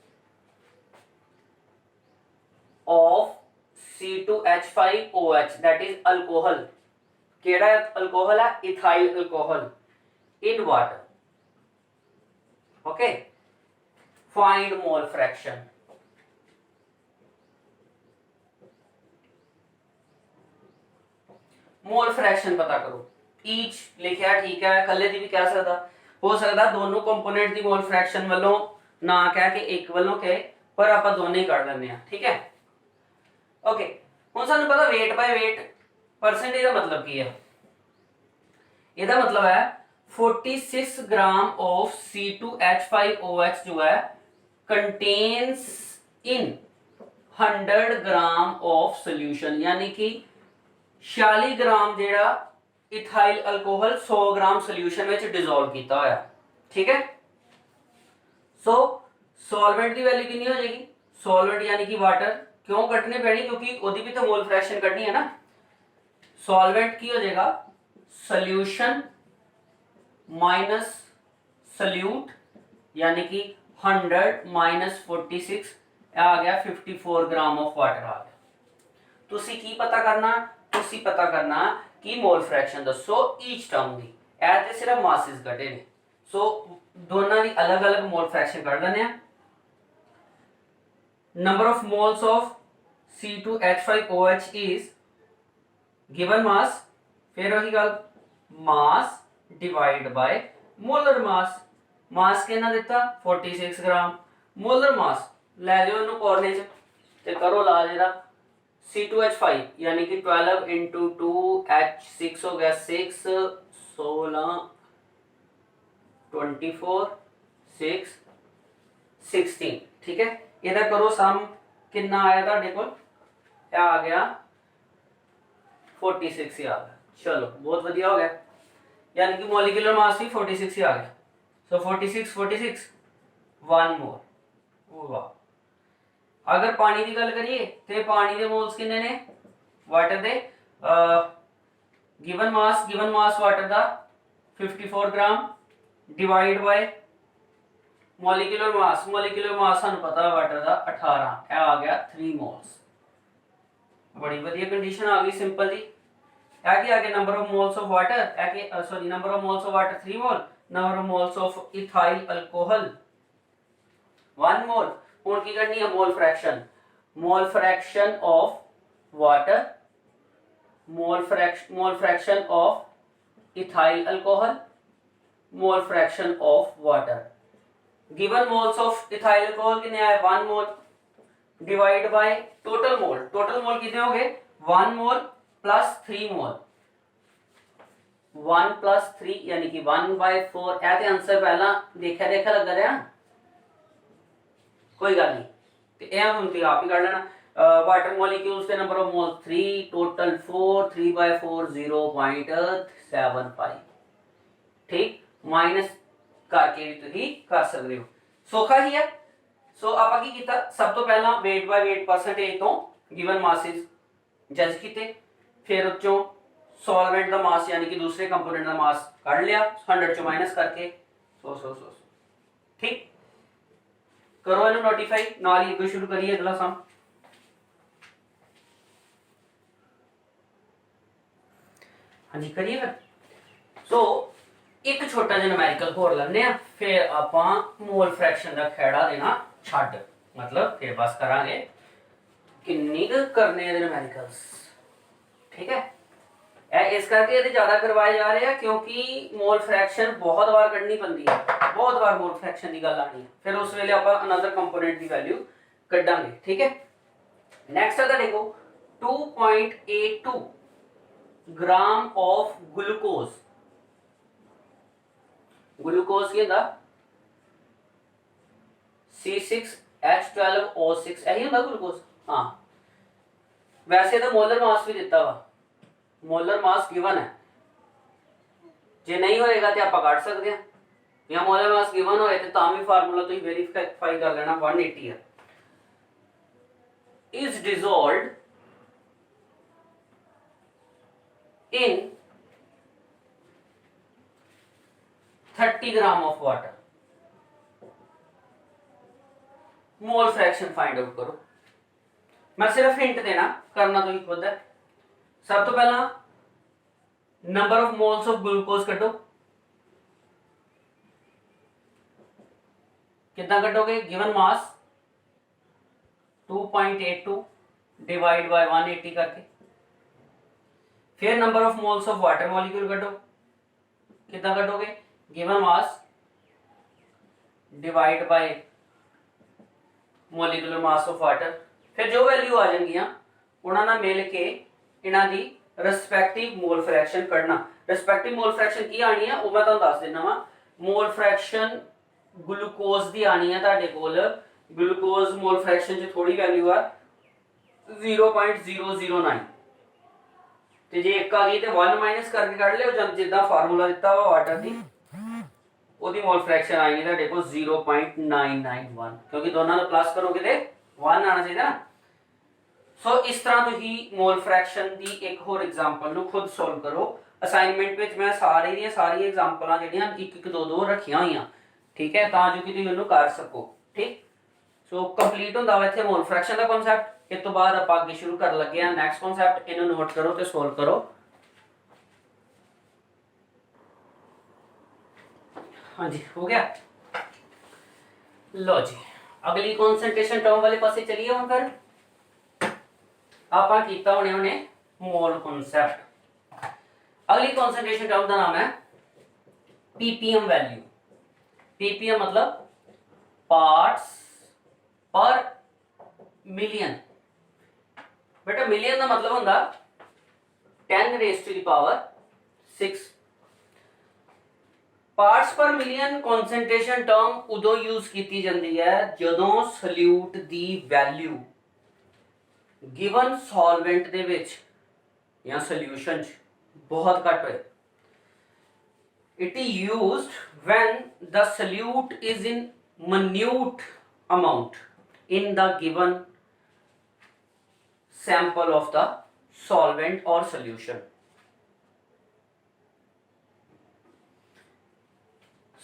[SPEAKER 1] of C2H5OH that is alcohol. केड़ा अल्कोहल है? Ethyl alcohol in water. Okay, find mole fraction. Mole fraction पता करो। ईच लिखा ठीक है, कल्ले दी भी कह सकता, हो सकता दोनों कंपोनेंट दी मोल फ्रैक्शन वालों ना कह के एक वालों कहे, पर आप दोनों ही कर लेने हैं। ठीक है, ओके। हुण सानू पता वेट बाय वेट परसेंटेज का मतलब की है। इसका मतलब है 46 ग्राम ऑफ C2H5OH जो है contains in 100 gram of solution, यानी कि 46 ग्राम जेड़ा इथाइल अल्कोहल 100 ग्राम सोल्यूशन में डिजोल्व किया होया। ठीक है, सो सॉल्वेंट की वैल्यू कितनी हो जाएगी? सॉल्वेंट यानी कि वाटर, क्यों कटने पैनी? क्योंकि ओदी भी तो मोल फ्रैक्शन कटनी है ना। सॉल्वेंट की हो जाएगा सोल्यूशन माइनस सोल्यूट, यानी कि 100 माइनस 46 आ गया 54 ग्राम ऑफ वाटर आ गया। तुसी की पता करना? तुसी पता करना कि मोल फ्रैक्शन दसो ईच टर्म दी। ए ते सिर्फ मासेस कटे ने, सो दोनों की अलग अलग मोल फ्रैक्शन कढ लेने। Number of moles of C2H5OH is given mass, फिर वही गल mass divide by molar mass. Mass कितना दिता? 46 ग्राम। मोलर मास ले लियो इनू कॉर्नर च ते करो ला जेड़ा C2H5 यानी कि 12 इंटू 2 H6 हो गया 6 16 24 6 16। ठीक है, इहदा करो सम कितना आया तुहाडे कोल? आ गया 46 ही आ गया। चलो बहुत बढ़िया हो गया, यानी कि मॉलिक्यूलर मास भी 46 ही आ गया। सो 46 46 1 मोल। वाह, अगर पानी की गल करिए तो पानी के मोल्स कितने ने? Water they given mass water का 54 ग्राम डिवाइड बाय मॉलिक्यूलर मास सानू पता है वाटर का 18, आ गया 3 मोल्स। बड़ी बढ़िया कंडीशन आ गई, सिंपल जी। आ गया number of moles of water, sorry number of moles of water 3 mole, number of moles of ethyl alcohol 1 मोल। हुण की करनी है? Mole fraction. Mole fraction of water, mole fraction of ethyl alcohol, mole fraction of water. Given moles of ethyl alcohol कितने आए? 1 मोल divide by total mole. Total mole कितने हो गए? 1 मोल plus 3 मोल। 1 plus 3 यानी कि 1/4। ऐसे आंसर पहला देखा लगा रहा। कोई गल नहीं, तो यह हम तुम आप ही कर लेना। वाटर मॉलिक्यूल्स के नंबर ऑफ मोल्स 3, टोटल 4, 3/4 0.75, ठीक, माइनस करके भी तुम कर सकते हो, सौखा ही है। सो आप की किया, सब तो पहला वेट बाय वेट परसेंटेज तो गिवन मासिस जज किए, फिर उच्चों सॉल्वेंट का मास यानी कि दूसरे कंपोनेंट का मास कढ़ लिया 100 चो माइनस करके 100 ठीक। करो इन्हें नोटिफाई, नाल ही अगे शुरू करिए अगला सम। हाँ जी करिए फिर। सो एक छोटा जिहा न्यूमेरिकल होर लैने आ, फिर आपां मोल फ्रैक्शन का खैड़ा देना छड्ड, मतलब फिर बस करांगे किन्नी करने न्यूमेरिकल्स, ठीक है। इस करके ये ज्यादा करवाए जा रहे हैं क्योंकि मोल फ्रैक्शन बहुत बार कढ़नी पैंदी है, बहुत बार मोल फ्रैक्शन की गल आनी है, फिर उस वेले आपां अनदर कंपोनेंट की वैल्यू कढ़ांगे, ठीक है। नेक्स्ट है देखो 2.82 ग्राम ऑफ ग्लूकोज। ग्लूकोज की होंदा C6H12O6 यही होंदा ग्लूकोज। हाँ वैसे तो मोलर मास भी दिता वा, मोलर मास गिवन है, जे नहीं होएगा तो आप कट सकते हैं, या मोलर मास गिवन होए तो भी फार्मूला तुम वेरीफाई कर लेना 180 है। Is dissolved in 30 gram of water. Mole fraction find out करो, मैं सिर्फ हिंट देना, करना तो ही खुद है। सब तो पहला number of moles of glucose कटो, कितना कटोगे, गिवन मास 2.82 डिवाइड बाय 180 करके, फिर number of moles of water molecule कटो, कितना कटोगे, given mass divide by molecular mass of water, फिर जो वैल्यू आ जाएगी उन्होंने मिल के इन्हां दी रिस्पेक्टिव मोल फ्रैक्शन कढ़ना। रिस्पेक्टिव मोल फ्रैक्शन की आनी है वो मैं तुहानू दस देना वा। मोल फ्रैक्शन ग्लूकोज की आनी है तुहाडे कोल, ग्लूकोज मोल फ्रैक्शन च थोड़ी वैल्यू है 0.009, ते जे एक आ गई तो 1 माइनस करके कढ़ लियो, जिद्दां फार्मूला दिता वा वाटर दी ओदी मोल फ्रैक्शन आएगी तुहाडे कोल 0.991, क्योंकि दोनों का प्लस करोगे तो 1 आना चाहिए ना। सो इस तरह तुम मोल फ्रैक्शन की एक होर एग्जाम्पल नू खुद सोल्व करो। असाइनमेंट में मैं सारी एग्जाम्पल जड़ियाँ एक दो दो रखिया हुई, ठीक है, तां जो कि तुम इन्हू कर सको, ठीक। सो कंप्लीट होंदा वा इत्थे मोल फ्रैक्शन का कॉन्सैप्ट। इस तो बाद आप अगे शुरू कर लगे हैं नैक्सट कॉन्सैप्ट, इन्हू नोट करो तो सोल्व करो। हाँ जी हो गया। लो जी अगली कॉन्सेंट्रेशन टर्म वाले पासे चलिए हम फिर। आप कीता होने होने मोल कॉन्सेप्ट। अगली कॉन्सेंट्रेशन टर्म का नाम है पीपीएम वैल्यू। पीपीएम मतलब पार्ट्स पर मिलियन। बेटा मिलियन का मतलब होंदा 10⁻⁶। पार्ट्स पर मिलियन कॉन्सेंट्रेशन टर्म उदों यूज की जाती है जदों सल्यूट की वैल्यू गिवन सॉल्वेंट दे विच या सॉल्यूशन बहुत घट होए। It is used when the solute is in minute amount in the given sample of the solvent or solution.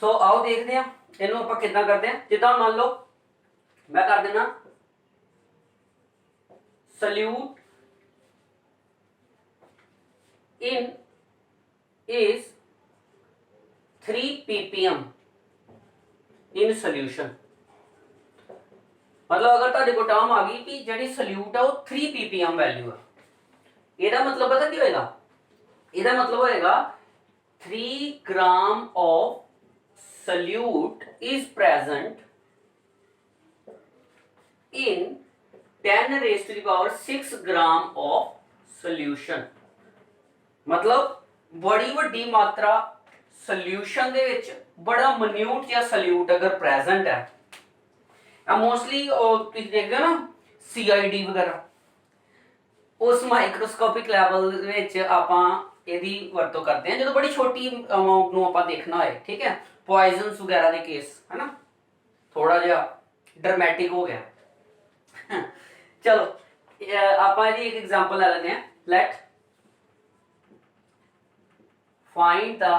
[SPEAKER 1] So आओ देखते हैं इन्हों आप कितना करते हैं। जिदा मान लो मैं कर देना salute in is 3 ppm in solution। मतलब अगर तुहाडे को टर्म आ गई कि जिहड़ी सल्यूट है वो 3 ppm वैल्यू है, ਇਹਦਾ मतलब पता की होएगा, ਇਹਦਾ मतलब होएगा 3 gram of solute is present in 10⁻⁶ gram of solution. मतलब बड़ी वड्डी मात्रा सॉल्यूशन दे विच बड़ा मिन्यूट या सल्यूट अगर प्रेजेंट है, मोस्टली तुम देखते हो ना CID वगैरह, उस माइक्रोस्कोपिक लैवल ਵਿੱਚ ਆਪਾਂ ਇਹਦੀ ਵਰਤੋਂ ਕਰਦੇ ਹਾਂ ਜਦੋਂ ਬੜੀ ਛੋਟੀ ਅਮਾਉਂਟ ਨੂੰ ਆਪਾਂ ਦੇਖਣਾ ਹੋਏ, ਠੀਕ ਹੈ, ਪੋਇਜ਼ਨਸ ਵਗੈरह ਦੇ ਕੇਸ ਹੈ ਨਾ, ਥੋੜਾ ਜਿਹਾ ਡਰਾਮੈਟਿਕ ਹੋ ਗਿਆ। ਚਲੋ ਆਪਾਂ ਇਹਦੀ ਇੱਕ ਐਗਜ਼ਾਮਪਲ ਲੈ ਲੈਂਦੇ ਹਾਂ। Let find the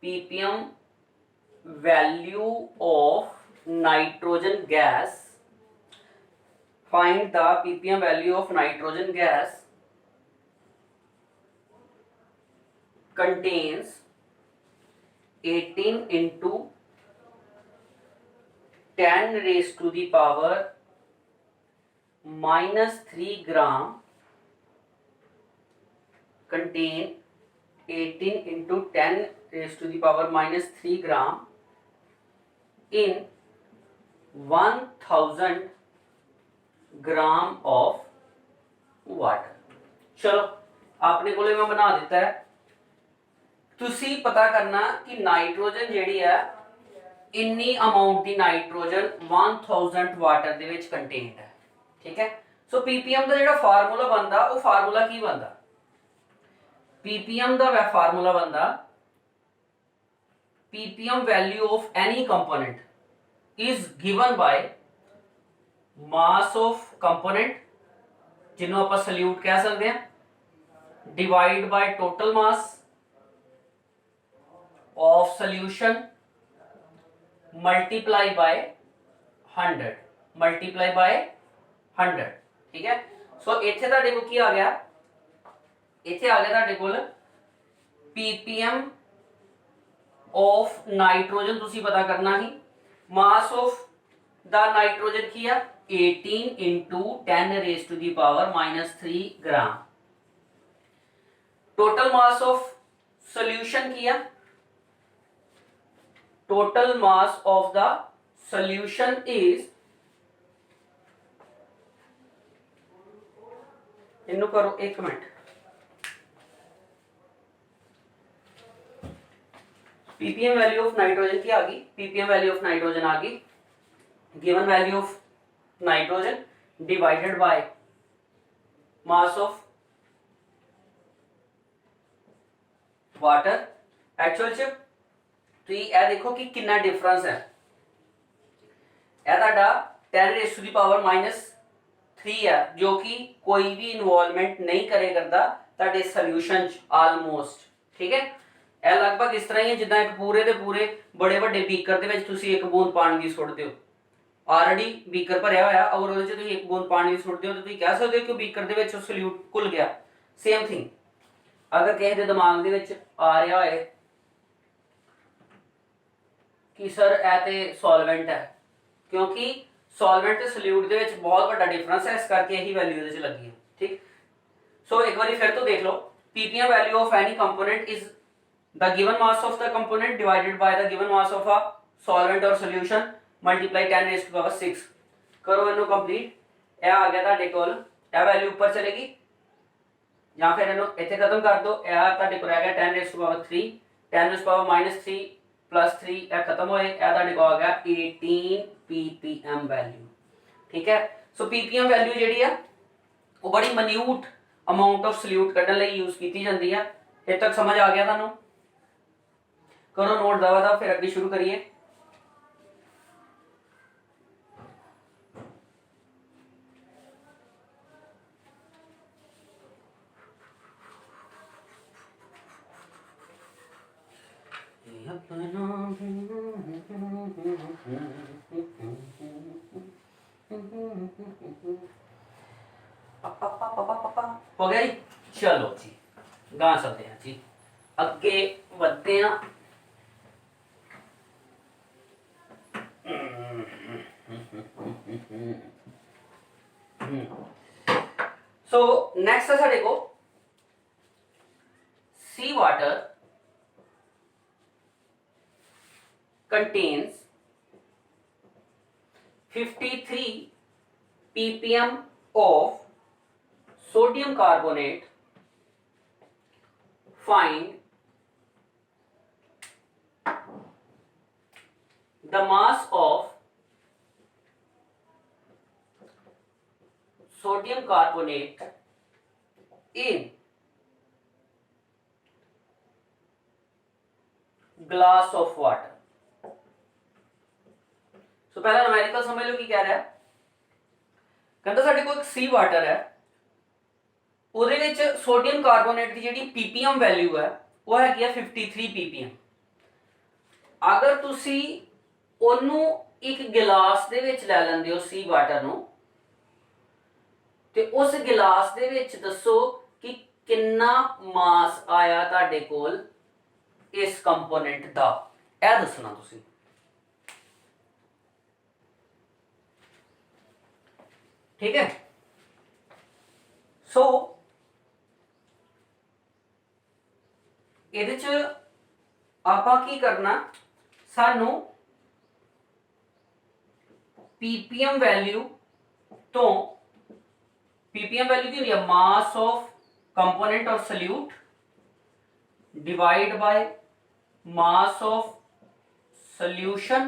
[SPEAKER 1] ppm value of nitrogen gas, find the ppm value of nitrogen gas contains 18 into 10 raised to the power minus 3 gram, contain 18 into 10 raised to the power minus 3 gram in 1000 gram of water। चलो आपने को मैं बना दिता है, तुसी पता करना कि नाइट्रोजन जेड़ी है इन्नी अमाउंट दी नाइट्रोजन 1000 वाटर दे विच कंटेन्ड है, ठीक है। सो पीपीएम का जेड़ा फार्मूला बनता वो फार्मूला की बनता, पीपीएम का फार्मूला बनता ppm value of any component is given by mass of component जिन्हों आप सल्यूट कह सकते हैं divide by total mass of solution multiply bye 100, multiply by 100, ठीक है। सो इत्थे तुहाडे कोल की आ गया, इत्थे आ गया तुहाडे कोल पीपीएम ऑफ नाइट्रोजन तुसी पता करना ही, मास ऑफ द नाइट्रोजन की है 18 into 10 raised to the power minus 3 gram, total mass of solution किया, total mass of the solution is, इन्हों करो एक मिनट, पीपीएम वैल्यू ऑफ नाइट्रोजन की आ गई, पीपीएम वैल्यू ऑफ नाइट्रोजन आ गई, given value of nitrogen divided by mass of water. Actual च तो ये देखो कि कितना डिफरेंस है, यह तुहाडा 10 raise to the power minus 3 है जो कि कोई भी इन्वॉल्वमेंट नहीं करे करता तुहाडे सॉल्यूशन ऑलमोस्ट, ठीक है। यह लगभग इस तरह ही है जिदा एक पूरे दे पूरे बड़े बड़े बीकर दे विच तुसी एक बूंद पानी की सुट्टदे हो, ऑलरेडी बीकर भरया होया और उहदे च तुसी एक बूंद पानी की सुट्टदे हो तो तुसी कह सकदे हो कि बीकर दे विच सॉल्यूट घुल गया। सेम थिंग अगर किसी के दिमाग दे विच आ रहा है कि सर ए ते सॉल्वेंट है, क्योंकि सॉल्वेंट ते सॉल्यूट दे विच बहुत बड़ा डिफरेंस है, इस करके यही वैल्यू इहदे च लगी है, ठीक। सो एक बार फिर तो देख लो, ppm value of any component is the given mass of the component divided by the given mass of a solvent or solution multiply 10 raised to power 6। करो इन्हों कंप्लीट, यह आ गया ਤੁਹਾਡੇ ਕੋਲ, यह वैल्यू ऊपर चलेगी या फिर इन्हों इत्थे खत्म कर दो, यह ਤੁਹਾਡੇ ਕੋਲ आ गया 10 raised to power 3, 10 raised to power minus 3 plus 3 यह खत्म होए, यह ਤੁਹਾਡੇ ਕੋਲ आ गया 18 ppm वैल्यू, ठीक है। सो ppm वैल्यू ਜਿਹੜੀ ਆ ਉਹ बड़ी minute amount of solute ਕੱਢਣ ਲਈ यूज ਕੀਤੀ ਜਾਂਦੀ ਹੈ। ਇੱਥੇ तक समझ आ गया ਤੁਹਾਨੂੰ? करो नोट दवा था, फिर अगली शुरू करिए। हो गया जी, चलो जी गा सकते हैं जी, अगे बढ़ते हैं। सो नेक्स्ट है साढ़े को सी water contains 53 ppm of sodium carbonate, find the mass of sodium carbonate in glass of water। सो पहला न्यूमेरिकल समझ लो कि कह रहा है, कहता साडे कोल एक सी वाटर है, ਉਹਦੇ ਵਿੱਚ ਸੋਡੀਅਮ ਕਾਰਬੋਨੇਟ ਦੀ ਜਿਹੜੀ ppm ਵੈਲਿਊ ਹੈ ਉਹ ਹੈਗੀ ਆ 53 ppm। ਅਗਰ ਤੁਸੀਂ ਉਹਨੂੰ ਇੱਕ ਗਿਲਾਸ ਦੇ ਵਿੱਚ ਲੈ ਲੈਂਦੇ ਹੋ ਸੀ ਵਾਟਰ ਨੂੰ, ਤੇ ਉਸ ਗਿਲਾਸ ਦੇ ਵਿੱਚ ਦੱਸੋ ਕਿ ਕਿੰਨਾ ਮਾਸ ਆਇਆ ਤੁਹਾਡੇ ਕੋਲ ਇਸ ਕੰਪੋਨੈਂਟ ਦਾ, ਇਹ ਦੱਸਣਾ ਤੁਸੀਂ। ठीक है, सो ਇਹਦੇ ਚ ਆਪਾਂ ਕੀ ਕਰਨਾ, ਸਾਨੂੰ ppm ਵੈਲਿਊ ਤੋਂ, ppm ਵੈਲਿਊ ਕੀ ਹੁੰਦੀ ਹੈ, ਮਾਸ ਆਫ ਕੰਪੋਨੈਂਟ ਔਰ solute divide by mass of solution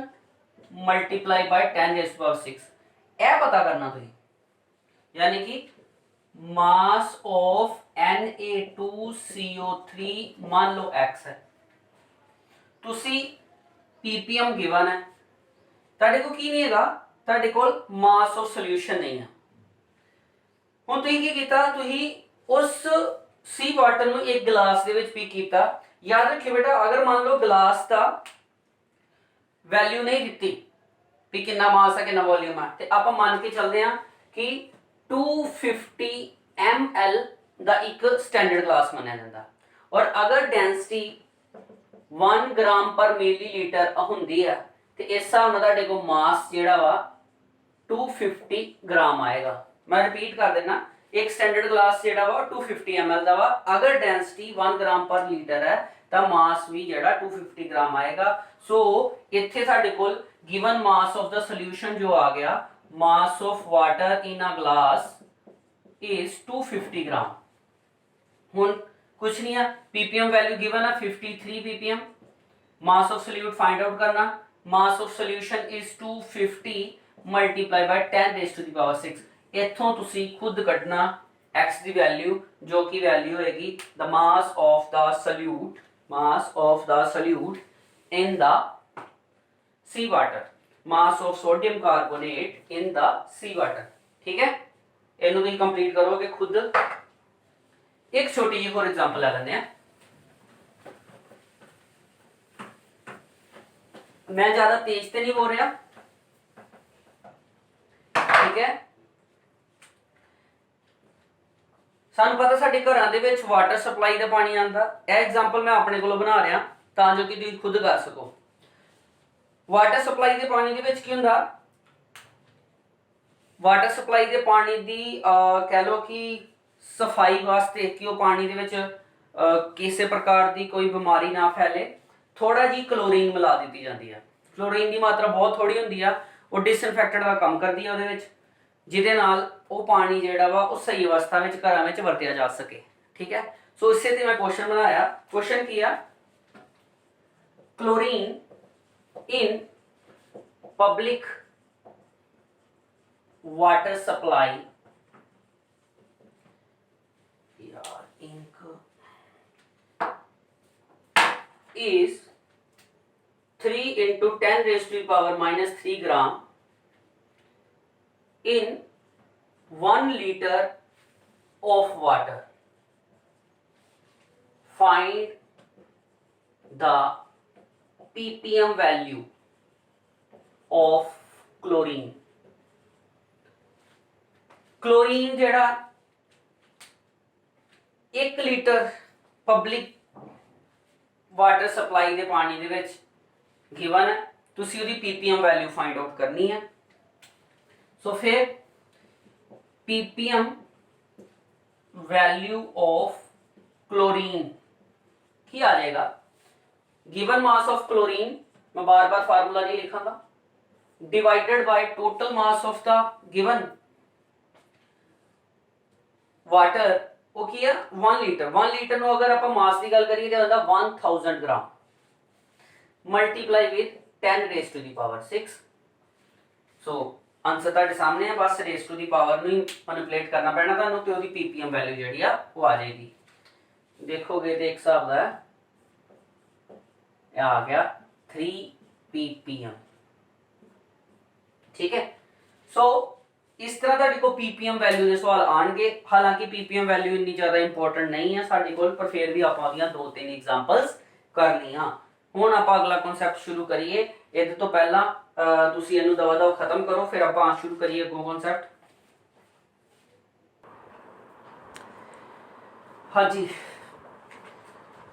[SPEAKER 1] multiply by 10⁻⁶। यह पता करना तुझे, यानी कि मास ऑफ Na2CO3 मान लो x है, तुसी ppm गिवन है, ਤੁਹਾਡੇ ਕੋਲ ਕੀ ਨਹੀਂ ਹੈਗਾ, ਤੁਹਾਡੇ ਕੋਲ ਮਾਸ ਆਫ ਸੋਲੂਸ਼ਨ ਨਹੀਂ ਹੈ। ਹੁਣ ਤੁਸੀਂ ਕੀ ਕੀਤਾ, ਤੁਸੀਂ ਉਸ सी वाटर ਨੂੰ एक गिलास ਦੇ ਵਿੱਚ ਪੀ ਕੀਤਾ। याद रखियो बेटा, अगर मान लो गिलास ਦਾ वैल्यू नहीं ਦਿੱਤੀ ਵੀ ਕਿੰਨਾ ਮਾਸ ਹੈ ਕਿੰਨਾ ਵੋਲਿਊਮ ਹੈ, ਤੇ ਆਪਾਂ ਮੰਨ ਕੇ ਚੱਲਦੇ ਹਾਂ ਕਿ 250 ml ਦਾ ਇੱਕ ਸਟੈਂਡਰਡ ਗਲਾਸ ਮੰਨਿਆ ਜਾਂਦਾ, ਔਰ ਅਗਰ ਡੈਂਸਿਟੀ 1 ਗ੍ਰਾਮ ਪਰ ਮਿਲੀਲੀਟਰ ਹੁੰਦੀ ਹੈ ਤੇ ਇਸ ਹਿਸਾਬ ਨਾਲ ਤੁਹਾਡੇ ਕੋਲ ਮਾਸ ਜਿਹੜਾ ਵਾ 250 ਗ੍ਰਾਮ ਆਏਗਾ। मैं रिपीट कर देना, एक स्टैंडर्ड ग्लास जेड़ा वा 250 ml दा वा, अगर डेंसिटी 1 ग्राम पर लीटर है तो मास भी जेड़ा 250 ग्राम आएगा। सो इत्थे साडे कोल given mass of the solution जो आ गया, mass of water in a glass is 250 gram. हुन कुछ नहीं है, पीपीएम वैल्यू गिवन है 53 ppm, mass of solute find out करना, mass of solution is 250 multiply by 10⁻⁶। इथों तुसी खुद कढ़ना x की वैल्यू, जो कि वैल्यू होगी the mass of the solute, mass of the solute in the sea water, mass of sodium carbonate in the sea water. ठीक है, इन्हों तुम कंप्लीट करोगे खुद। एक छोटी जी होर एग्जांपल ले लेंगे, मैं ज्यादा तेज तो नहीं बोल रहा, ठीक है। सानू पता साडे घरां दे विच वाटर सप्लाई दा पानी आंदा, यह एग्जांपल मैं अपने कोलों बना रहा तां जो कि तुसीं खुद कर सको। वाटर सप्लाई दे पानी दे विच की हुंदा, वाटर सप्लाई दे पानी दी कह लो कि सफाई वास्ते कि वो पानी दे विच किसी प्रकार की कोई बीमारी ना फैले, थोड़ा जी क्लोरीन मिला दी जाती है। क्लोरीन की मात्रा बहुत थोड़ी होंदी है, वो डिसइनफैक्टेड का काम करती है उहदे विच, जिहदे नाल वो पानी जिहड़ा वा वो सही अवस्था में घरां विच वरतिया जा सके। ठीक है, सो इसे ते मैं क्वेश्चन बनाया। क्वेश्चन की है, chlorine in public water supply, यार इंक is 3 into 10⁻³ gram in 1 liter of water. Find the ppm value of chlorine. Chlorine जेड़ा 1 लीटर पब्लिक वाटर सप्लाई दे पानी दे विच गिवन है, तुसी उहदी पीपीएम वैल्यू फाइंड आउट करनी है। सो फिर पीपीएम वैल्यू ऑफ क्लोरीन की आ जाएगा, गिवन मास ऑफ क्लोरीन, मैं बार बार फार्मूला नहीं लिखांगा, divided by total mass of the given water, वो की है 1 लीटर। 1 लीटर नो अगर आप मास की गल करिए तो होता 1000 gram multiply with 10⁻⁶। So answer ਤੁਹਾਡੇ ਸਾਹਮਣੇ ਹੈ, ਬਸ ਰੇਸ ਟੂ ਦੀ ਪਾਵਰ ਨੂੰ ਮੈਨੀਪੂਲੇਟ ਕਰਨਾ ਪੈਣਾ ਤੁਹਾਨੂੰ ਤੇ ਉਹਦੀ ਪੀਪੀਐਮ ਵੈਲਿਊ ਜਿਹੜੀ ਆ ਉਹ ਆ ਜਾਏਗੀ। ਦੇਖੋਗੇ ਤੇ ਇੱਕ ਹਿਸਾਬ ਦਾ ਇਹ ਆ ਗਿਆ 3 ppm। ठीक है, सो इस तरह ਤੁਹਾਡੇ ਕੋ ppm ਵੈਲਿਊ ਦੇ ਸਵਾਲ ਆਣਗੇ। ਹਾਲਾਂਕਿ ppm ਵੈਲਿਊ ਇੰਨੀ ਜ਼ਿਆਦਾ ਇੰਪੋਰਟੈਂਟ ਨਹੀਂ ਹੈ ਸਾਡੇ ਕੋਲ, ਪਰ ਫਿਰ ਵੀ ਆਪਾਂ ਉਹਦੀਆਂ 2-3 ਐਗਜ਼ਾਮਪਲਸ ਕਰ ਲਈਆਂ। ਹੁਣ ਆਪਾਂ ਅਗਲਾ ਕਨਸੈਪਟ ਸ਼ੁਰੂ ਕਰੀਏ। ਇਹਦੇ ਤੋਂ ਪਹਿਲਾਂ ਤੁਸੀਂ ਇਹਨੂੰ ਦਵਾ ਦਵਾ ਖਤਮ ਕਰੋ, ਫਿਰ ਆਪਾਂ ਸ਼ੁਰੂ ਕਰੀਏ ਅੱਗੋਂ ਕਨਸੈਪਟ। ਹਾਂਜੀ,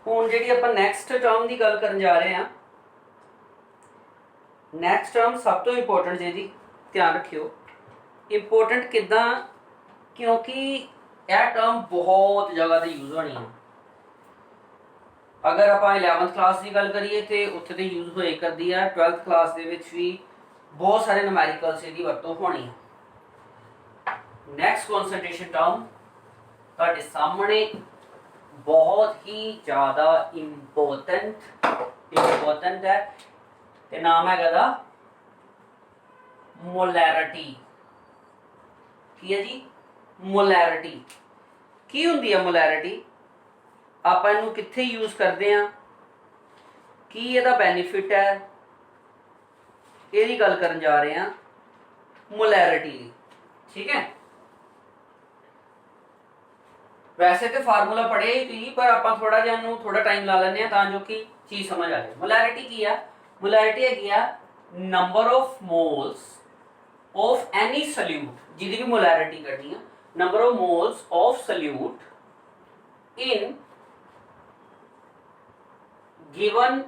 [SPEAKER 1] ਹੁਣ ਜਿਹੜੀ ਆਪਾਂ ਨੈਕਸਟ ਟਰਮ ਦੀ ਗੱਲ ਕਰਨ ਜਾ ਰਹੇ ਹਾਂ। ਨੈਕਸਟ ਟਰਮ ਸਭ ਤੋਂ ਇੰਪੋਰਟੈਂਟ ਜੀ, ਧਿਆਨ ਰੱਖਿਓ। ਇੰਪੋਰਟੈਂਟ ਕਿੱਦਾਂ? ਕਿਉਂਕਿ ਇਹ ਟਰਮ ਬਹੁਤ ਜਗ੍ਹਾ ਤੇ ਯੂਜ਼ ਹੋਣੀ ਹੈ। ਅਗਰ ਆਪਾਂ 11th ਕਲਾਸ ਦੀ ਗੱਲ ਕਰੀਏ ਤੇ ਉੱਥੇ ਤੇ ਯੂਜ਼ ਹੋਏ ਕਰਦੀ ਹੈ। 12th ਕਲਾਸ ਦੇ ਵਿੱਚ ਵੀ ਬਹੁਤ ਸਾਰੇ ਨੂਮੈਰੀਕਲਸ ਦੀ ਵਰਤੋਂ ਹੋਣੀ ਹੈ। ਨੈਕਸਟ ਕਨਸੈਂਟ੍ਰੇਸ਼ਨ ਟਰਮ ਤੁਹਾਡੇ ਸਾਹਮਣੇ ਬਹੁਤ ਹੀ ਜ਼ਿਆਦਾ ਇੰਪੋਰਟੈਂਟ ਹੈ ਤੇ ਨਾਮ ਹੈਗਾ ਦਾ ਮੋਲੈਰਿਟੀ। ਕੀ ਹੈ ਜੀ? ਮੋਲੈਰਿਟੀ। ਕੀ ਹੁੰਦੀ ਹੈ ਮੋਲੈਰਿਟੀ? ਆਪਾਂ ਇਹਨੂੰ ਕਿੱਥੇ ਯੂਜ਼ ਕਰਦੇ ਆ? ਕੀ ਇਹਦਾ ਬੈਨੀਫਿਟ ਹੈ? ਇਹਦੀ ਗੱਲ ਕਰਨ ਜਾ ਰਹੇ ਆ ਮੋਲੈਰਿਟੀ ਦੀ। ਠੀਕ ਹੈ, ਵੈਸੇ ਤੇ ਫਾਰਮੂਲਾ ਪੜ੍ਹਿਆ ਹੀ ਤੁਸੀਂ, ਪਰ ਆਪਾਂ ਥੋੜਾ ਜਿਹਾ ਇਹਨੂੰ ਥੋੜਾ ਟਾਈਮ ਲਾ ਲੈਂਦੇ ਆ ਤਾਂ ਜੋ ਕਿ ਚੀਜ਼ ਸਮਝ ਆ ਜਾਏ। ਮੋਲੈਰਿਟੀ ਕੀ ਆ? ਮੋਲੈਰਿਟੀ ਹੈਗੀ ਆ number of moles of any solute, ਜਿਹਦੀ ਵੀ ਮੋਲੈਰਿਟੀ ਕੱਢਣੀ ਆ। Number of moles of solute in given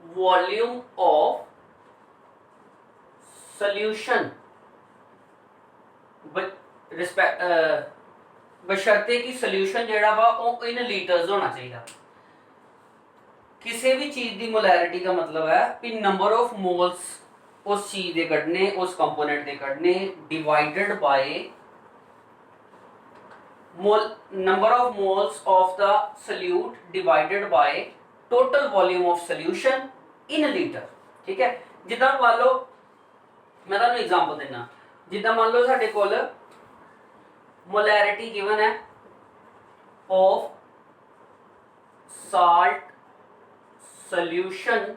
[SPEAKER 1] volume of solution बशर्ते कि सोल्यूशन जेड़ा वा वो इन लीटर्स होना चाहिए। किसी भी चीज की मोलैरिटी का मतलब है कि नंबर ऑफ मोल्स उस चीज के कढ़ने, उस कंपोनेंट के कढ़ने divided by number of moles of the solute divided by total volume of solution in a liter। ठीक है, जिदा मान लो मैं तुहानू एग्जांपल देना, जिदा मान लो साडे कोल मोलैरिटी गिवन है of salt solution,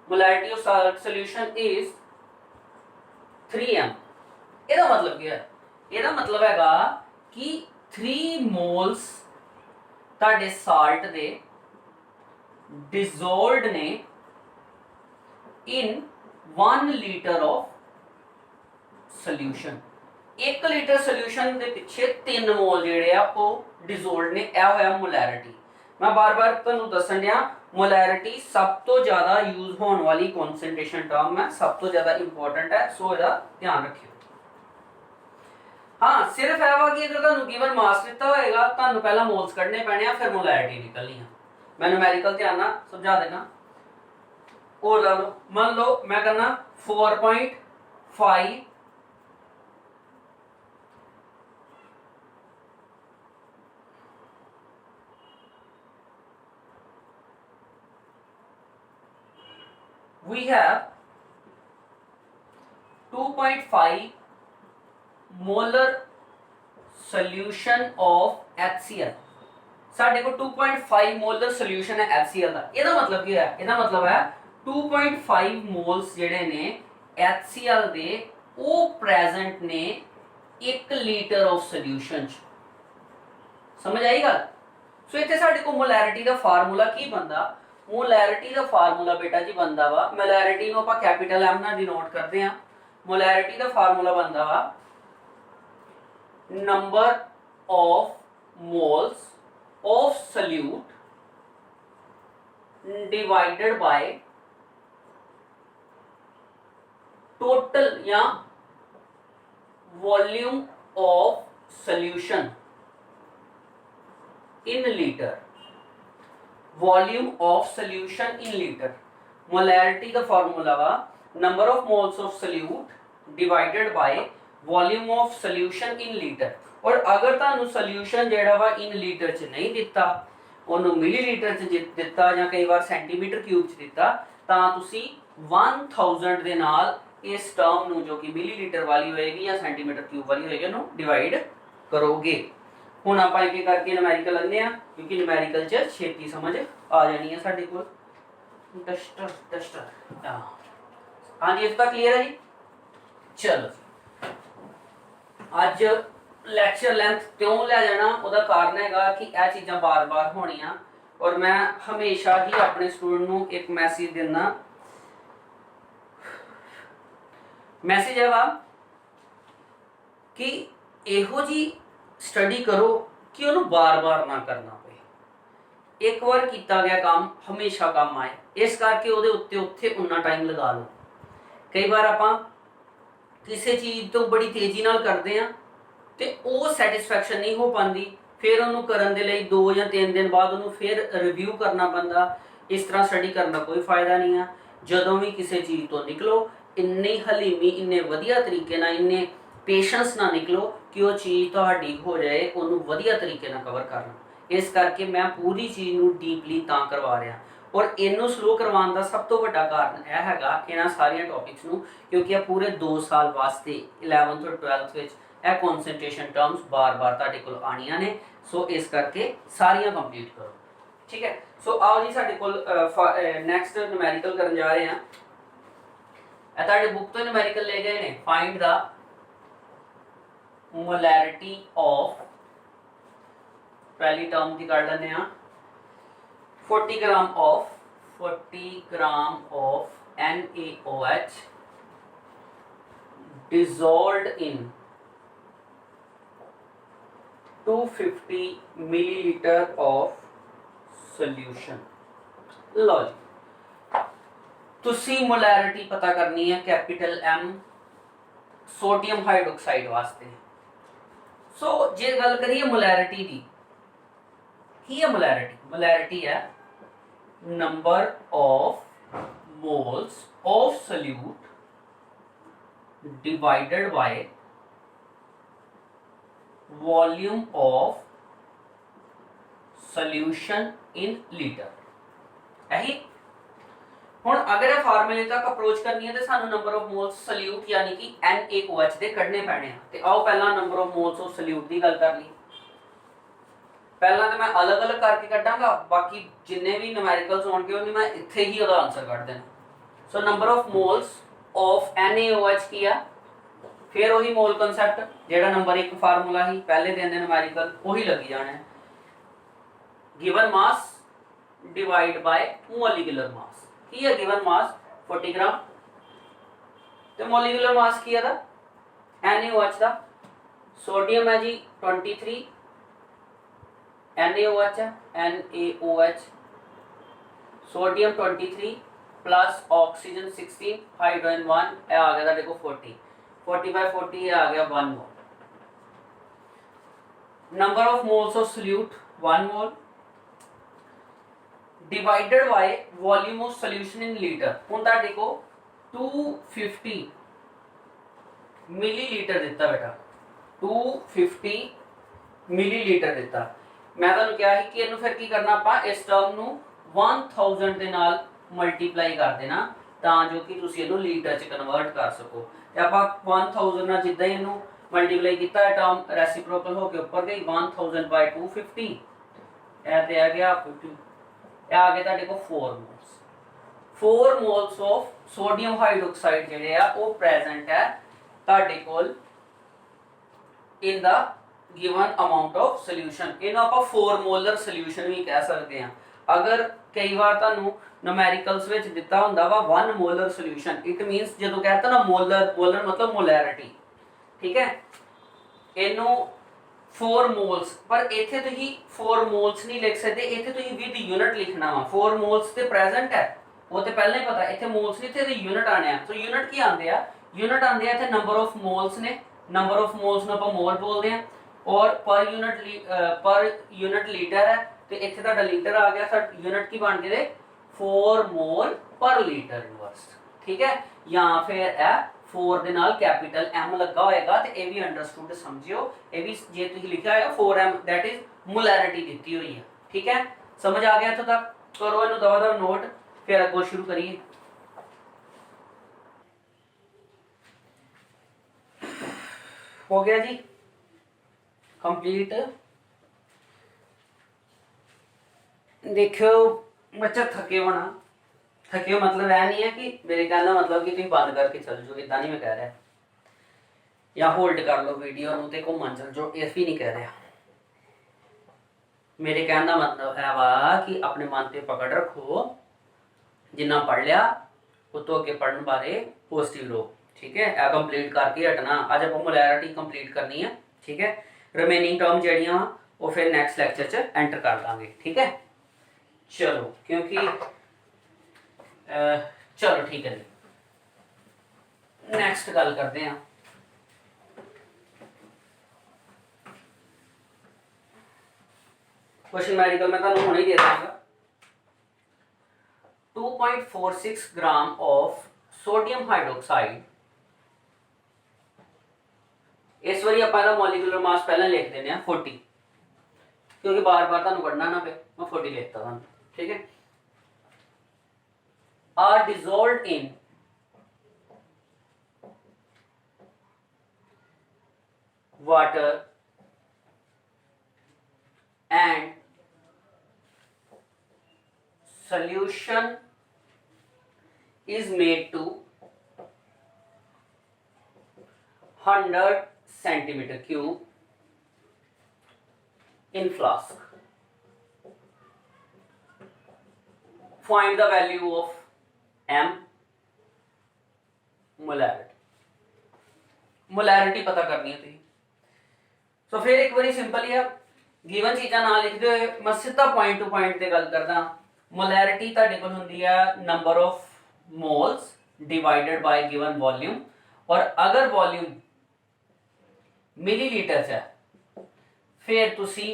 [SPEAKER 1] molarity of salt solution is 3m। ਇਹਦਾ मतलब क्या है? ਇਹਦਾ मतलब ਹੈਗਾ कि 3 मोल्स ਤੁਹਾਡੇ ਸਾਲਟ ਦੇ dissolved ਨੇ in 1 litre of solution। 1 litre solution ਦੇ ਪਿੱਛੇ 3 ਮੋਲ ਜਿਹੜੇ ਆ ਉਹ dissolved ਨੇ। ਇਹ ਹੋਇਆ ਮੋਲੈਰਿਟੀ। ਮੈਂ ਬਾਰ-ਬਾਰ ਤੁਹਾਨੂੰ ਦੱਸਣ ਦਿਆਂ ਮੋਲੈਰਿਟੀ ਸਭ ਤੋਂ ਜ਼ਿਆਦਾ ਯੂਜ਼ ਹੋਣ ਵਾਲੀ ਕਨਸੈਂਟ੍ਰੇਸ਼ਨ ਟਰਮ ਹੈ, ਸਭ ਤੋਂ ਜ਼ਿਆਦਾ ਇੰਪੋਰਟੈਂਟ ਹੈ, ਸੋ ਇਹਦਾ ਧਿਆਨ ਰੱਖਿਓ। हाँ, सिर्फ है वा कि अगर तुहानू गिवन मास दिता होएगा, तुहानू पहला मोल्स कढने पैने आ, फिर मोलैरिटी निकलनी है। मैं न्यूमेरिकल ध्यान नाल समझा देना। और ला लो, मान लो मैं करना 4.5 we have 2.5 molar solution of HCl। ਸਾਡੇ ਕੋਲ 2.5 molar solution है HCl ਦਾ। ਇਹਦਾ ਮਤਲਬ ਕੀ ਹੈ? ਇਹਦਾ ਮਤਲਬ ਹੈ 2.5 moles ਜਿਹੜੇ ਨੇ HCl ਦੇ ਉਹ ਪ੍ਰੈਜ਼ੈਂਟ ਨੇ 1 ਲੀਟਰ ਆਫ ਸੋਲੂਸ਼ਨ ਚ। ਸਮਝ ਆਈ ਗੱਲ? ਸੋ ਇੱਥੇ ਸਾਡੇ ਕੋਲ ਮੋਲੈਰਿਟੀ ਦਾ ਫਾਰਮੂਲਾ ਕੀ ਬਣਦਾ? ਮੋਲੈਰਿਟੀ ਦਾ ਫਾਰਮੂਲਾ ਬੇਟਾ ਜੀ ਬਣਦਾ ਵਾ, ਮੋਲੈਰਿਟੀ ਨੂੰ ਆਪਾਂ ਕੈਪੀਟਲ M ਨਾਲ ਡਿਨੋਟ ਕਰਦੇ ਆ। ਮੋਲੈਰਿਟੀ ਦਾ ਫਾਰਮੂਲਾ ਬਣਦਾ ਵਾ number of moles of solute divided by total या volume of solution in liter। volume of solution in liter। molarity का formula वा number of moles of solute divided by volume of solution in litre. और अगर तुहानू solution जेड़ा वा in litre च नहीं दिता, उन्होंने मिलीलीटर च दिता या कई बार सेंटीमीटर क्यूब च दिता, तां तुसी 1000 ਦੇ ਨਾਲ ਇਸ ਟਰਮ ਨੂੰ ਜੋ ਕਿ ਮਿਲੀਲੀਟਰ ਵਾਲੀ ਹੋਏਗੀ ਜਾਂ ਸੈਂਟੀਮੀਟਰ ਕਿਊਬ ਵਾਲੀ ਹੋਏਗੀ ਉਹਨੂੰ ਡਿਵਾਈਡ ਕਰੋਗੇ। ਹੁਣ ਆਪਾਂ ਇੱਕ ਇੱਕ ਕਰਕੇ ਨਿਊਮੈਰੀਕਲ ਲੈਂਦੇ ਆ ਕਿਉਂਕਿ ਨਿਊਮੈਰੀਕਲ 'ਚ ਛੇਤੀ ਸਮਝ ਆ ਜਾਣੀ ਹੈ ਸਾਡੇ ਕੋਲ। ਡਸਟਰ ਹਾਂਜੀ ਇਸ ਤਾਂ ਕਲੀਅਰ ਹੈ ਜੀ। ਚਲੋ ਅੱਜ ਲੈਕਚਰ ਲੈਂਥ ਕਿਉਂ ਲੈ ਜਾਣਾ, ਉਹਦਾ ਕਾਰਨ ਹੈਗਾ ਕਿ ਇਹ ਚੀਜ਼ਾਂ ਬਾਰ-ਬਾਰ ਹੋਣੀਆਂ ਔਰ ਮੈਂ ਹਮੇਸ਼ਾ ਹੀ ਆਪਣੇ ਸਟੂਡੈਂਟ ਨੂੰ ਇੱਕ ਮੈਸੇਜ ਦਿੰਦਾ। ਮੈਸੇਜ ਹੈ ਵਾ ਕਿ ਇਹੋ ਜੀ ਸਟੱਡੀ ਕਰੋ ਕਿ ਉਹਨੂੰ ਬਾਰ-ਬਾਰ ਨਾ ਕਰਨਾ ਪਏ। ਇੱਕ ਵਾਰ ਕੀਤਾ ਗਿਆ ਕੰਮ ਹਮੇਸ਼ਾ ਕੰਮ ਆਏ, ਇਸ ਕਰਕੇ ਉਹਦੇ ਉੱਤੇ ਉੱਥੇ ਉਨਾ ਟਾਈਮ ਲਗਾ ਲਓ। ਕਈ ਵਾਰ ਆਪਾਂ ਕਿਸੇ ਚੀਜ਼ ਤੋਂ ਬੜੀ ਤੇਜ਼ੀ ਨਾਲ ਕਰਦੇ ਆ ਤੇ ਉਹ ਸੈਟੀਸਫੈਕਸ਼ਨ ਨਹੀਂ ਹੋ ਪਾਉਂਦੀ, ਫਿਰ ਉਹਨੂੰ ਕਰਨ ਦੇ ਲਈ 2 ਜਾਂ 3 ਦਿਨ ਬਾਅਦ ਉਹਨੂੰ ਫਿਰ ਰਿਵਿਊ ਕਰਨਾ ਪੈਂਦਾ। ਇਸ ਤਰ੍ਹਾਂ ਸਟੱਡੀ ਕਰਨ ਦਾ ਕੋਈ ਫਾਇਦਾ ਨਹੀਂ ਆ। ਜਦੋਂ ਵੀ ਕਿਸੇ ਚੀਜ਼ ਤੋਂ ਨਿਕਲੋ ਇੰਨੀ ਹਲੀਮੀ, ਇੰਨੇ ਵਧੀਆ ਤਰੀਕੇ ਨਾਲ, ਇੰਨੇ ਪੇਸ਼ੈਂਸ ਨਾਲ ਨਿਕਲੋ ਕਿ ਉਹ ਚੀਜ਼ ਤੁਹਾਡੀ ਹੋ ਜਾਏ, ਉਹਨੂੰ ਵਧੀਆ ਤਰੀਕੇ ਨਾਲ ਕਵਰ ਕਰਨਾ। ਇਸ ਕਰਕੇ ਮੈਂ ਪੂਰੀ ਚੀਜ਼ ਨੂੰ ਡੀਪਲੀ ਤਾਂ ਕਰਵਾ ਰਿਹਾ ਔਰ ਇਹਨੂੰ ਸਲੋ ਕਰਵਾਉਣ ਦਾ ਸਭ ਤੋਂ ਵੱਡਾ ਕਾਰਨ ਇਹ ਹੈਗਾ ਇਹਨਾਂ ਸਾਰੀਆਂ ਟੌਪਿਕਸ ਨੂੰ, ਕਿਉਂਕਿ ਇਹ ਪੂਰੇ 2 ਸਾਲ ਵਾਸਤੇ 11th ਔਰ 12th ਵਿੱਚ ਇਹ ਕਨਸੈਂਟ੍ਰੇਸ਼ਨ ਟਰਮਸ ਬਾਰ-ਬਾਰ ਤੁਹਾਡੇ ਕੋਲ ਆਣੀਆਂ ਨੇ। ਸੋ ਇਸ ਕਰਕੇ ਸਾਰੀਆਂ ਕੰਪਲੀਟ ਕਰੋ, ਠੀਕ ਹੈ। ਸੋ ਆਓ ਜੀ ਸਾਡੇ ਕੋਲ ਨੈਕਸਟ ਨਿਊਮੈਰੀਕਲ ਕਰਨ ਜਾ ਰਹੇ ਹਾਂ। ਇਹ ਤੁਹਾਡੇ ਬੁੱਕ ਤੋਂ ਨਿਊਮੈਰੀਕਲ ਲੈ ਗਏ ਨੇ। ਫਾਈਂਡ ਦਾ molarity of, पहली टर्म की कर लेने 40 ग्राम of NaOH dissolved in 250 milliliter of solution। लो जी तुसी मोलैरिटी पता करनी है कैपिटल M सोडियम हाइड्रोक्साइड वास्ते। सो जे गल करिए मोलैरिटी दी, की है मोलैरिटी है number of moles of solute divided by volume of solution in litre. यही ਹੁਣ अगर ਇਹ ਫਾਰਮੂਲੇ तक ਅਪਰੋਚ ਕਰਨੀ ਹੈ ਤੇ ਸਾਨੂੰ ਨੰਬਰ ਆਫ ਮੋਲਸ ਸੋਲਿਊਟ ਯਾਨੀ ਕਿ NaOH ਦੇ ਕੱਢਨੇ ਪੈਣੇ ਆ। ਤੇ ਆਓ ਪਹਿਲਾਂ number of moles of solute ਦੀ ਗੱਲ ਕਰ ਲਈ। ਪਹਿਲਾਂ ਤੇ ਮੈਂ ਅਲੱਗ-ਅਲੱਗ ਕਰਕੇ ਕੱਢਾਂਗਾ, ਬਾਕੀ ਜਿੰਨੇ ਵੀ ਨਿਊਮੈਰੀਕਲਸ ਹੋਣਗੇ ਉਹਨੇ ਮੈਂ ਇੱਥੇ ਹੀ ਉਹਦਾ ਆਨਸਰ ਕੱਢ ਦੇਣਾ। ਸੋ number of moles of NaOH ਕੀ ਆ, ਫਿਰ ਉਹੀ ਮੋਲ ਕਨਸੈਪਟ ਜਿਹੜਾ ਨੰਬਰ 1 ਫਾਰਮੂਲਾ ਹੀ ਪਹਿਲੇ ਦਿਨ ਦੇ ਨਿਊਮੈਰੀਕਲ ਉਹੀ ਲੱਗੀ ਜਾਣਾ ਹੈ। Given mass divide bye molecular mass की है। गिवन मास 40 ग्राम तो मोलिकुलर मास की है NaOH का। सोडियम है जी 23, NaOH है NaOH सोडियम 23 प्लस ऑक्सीजन 16 हाइड्रोजन 1 आ गया देखो 40 बाय 40 आ गया 1 mole. Number of moles of solute 1 mole divided by volume of solution in litre. हुन ताडे को 250 मिलीलीटर दिता बेटा, 250 मिलीलीटर दिता। मैं ਤੁਹਾਨੂੰ ਕਿਹਾ ਸੀ ਕਿ ਇਹਨੂੰ ਫਿਰ ਕੀ ਕਰਨਾ, ਆਪਾਂ ਇਸ ਟਰਮ ਨੂੰ 1000 ਦੇ ਨਾਲ ਮਲਟੀਪਲਾਈ ਕਰ ਦੇਣਾ ਤਾਂ ਜੋ ਕਿ ਤੁਸੀਂ ਇਹਨੂੰ ਲੀਟਰ ਚ ਕਨਵਰਟ ਕਰ ਸਕੋ। ਤੇ ਆਪਾਂ 1000 ਨਾਲ ਜਿੱਦਾਂ ਹੀ ਇਹਨੂੰ ਮਲਟੀਪਲਾਈ ਕੀਤਾ ਇਹ ਟਰਮ ਰੈਸਿਪਰੋਕਲ ਹੋ ਕੇ ਉੱਪਰ ਗਈ 1000 ਬਾਈ 250 ਇਹ ਤੇ ਆ ਗਿਆ 50 आ गए ਤੁਹਾਡੇ ਕੋ 4 मोल्स ऑफ सोडियम हाइड्रोक्साइड ਜਿਹੜੇ ਆ ਉਹ ਪ੍ਰੈਜ਼ੈਂਟ ਹੈ ਤੁਹਾਡੇ ਕੋਲ in the given amount of solution। ਇਹਨੂੰ ਆਪਾਂ 4 molar solution ਵੀ ਕਹਿ ਸਕਦੇ ਹਾਂ। ਅਗਰ ਕਈ ਵਾਰ ਤੁਹਾਨੂੰ ਨਿਊਮੈਰੀਕਲਸ ਵਿੱਚ ਦਿੱਤਾ ਹੁੰਦਾ ਵਾ 1 molar solution, ਇਟ ਮੀਨਸ ਜਦੋਂ ਕਹਿੰਦਾ ਨਾ ਮੋਲਰ ਮਤਲਬ ਮੋਲੈਰਿਟੀ, ਠੀਕ ਹੈ। ਇਹਨੂੰ 4 मोल्स पर इथे तुसी 4 मोल्स नहीं लिख सकते, इथे तुसी विद यूनिट लिखना वा। 4 मोल्स ते प्रेजेंट है वो ते पहले ही पता, इथे मोल्स नहीं थे यूनिट आने हैं। सो यूनिट की आंदे आ, यूनिट आंदे आ इथे नंबर ऑफ मोल्स ने, नंबर ऑफ मोल्स ਨੂੰ ਆਪਾਂ मोल बोलते हैं और पर यूनिट लीटर है ਤੇ ਇੱਥੇ ਤੁਹਾਡਾ ਲੀਟਰ ਆ ਗਿਆ। ਸਾਡਾ यूनिट की बन गए 4 मोल पर लीटर इनवर्स, ठीक है। या फिर है 4 ਦੇ ਨਾਲ ਕੈਪੀਟਲ M ਲੱਗਾ ਹੋਏਗਾ ਤੇ ਇਹ ਵੀ ਅੰਡਰਸਟੂਡ ਸਮਝਿਓ। ਇਹ ਵੀ ਜੇ ਤੁਸੀਂ ਲਿਖਿਆ ਹੋਇਆ 4M that is molarity ਦਿੱਤੀ ਹੋਈ ਹੈ, ਠੀਕ ਹੈ। ਸਮਝ ਆ ਗਿਆ ਇੱਥੋਂ ਤੱਕ? ਕਰੋ ਇਹਨੂੰ ਦਵਾ ਨੋਟ, ਫਿਰ ਅੱਗੋਂ ਸ਼ੁਰੂ ਕਰੀਏ। हो गया जी कंप्लीट। देखो बच्चा थके होना, थके हो मतलब है नहीं है कि मेरे कहने का मतलब कि तुम बंद करके चल जाओ, इतना नहीं मैं कह रहा, या होल्ड कर लो वीडियो ते घूमन चल जाओ, इस भी नहीं कह रहा। मेरे कहने का मतलब है वा कि अपने मन पे पकड़ रखो, जिन्ना पढ़ लिया उस तो अगे पढ़ने बारे पॉजिटिव रहो, ठीक है। ए कंप्लीट करके हटना, अज आप मोलैरिटी कंप्लीट करनी है, ठीक है। रिमेनिंग टर्म जड़ियां वो फिर नैक्सट लैक्चर च एंटर कर देंगे, ठीक है। चलो क्योंकि चलो ठीक है जी, नैक्सट गल करते हैं। क्वेश्चन मेडिकल में तुहानू हुणे ही दे दूंगा। 2.46 ग्राम ऑफ सोडियम हाइड्रोक्साइड, इस बारी आप मॉलिक्यूलर मास पहले लिख देने 40, क्योंकि बार बार तुहानू पढ़ना ना पे, मैं 40 लिखता तुहानू, ठीक है। Are dissolved in water and solution is made to 100 centimeter cube in flask. Find the value of M molarity. molarity पता करनी है तुझे। सो फिर एक बारी सिंपल ही गिवन चीज़ां ना लिखते हुए मैं सीधा पॉइंट टू पॉइंट ते गल करदा। मोलैरिटी तुहाडे कोल हुंदी है number of moles divided by given volume, और अगर वॉल्यूम मिलीलीटर च है फिर तुसी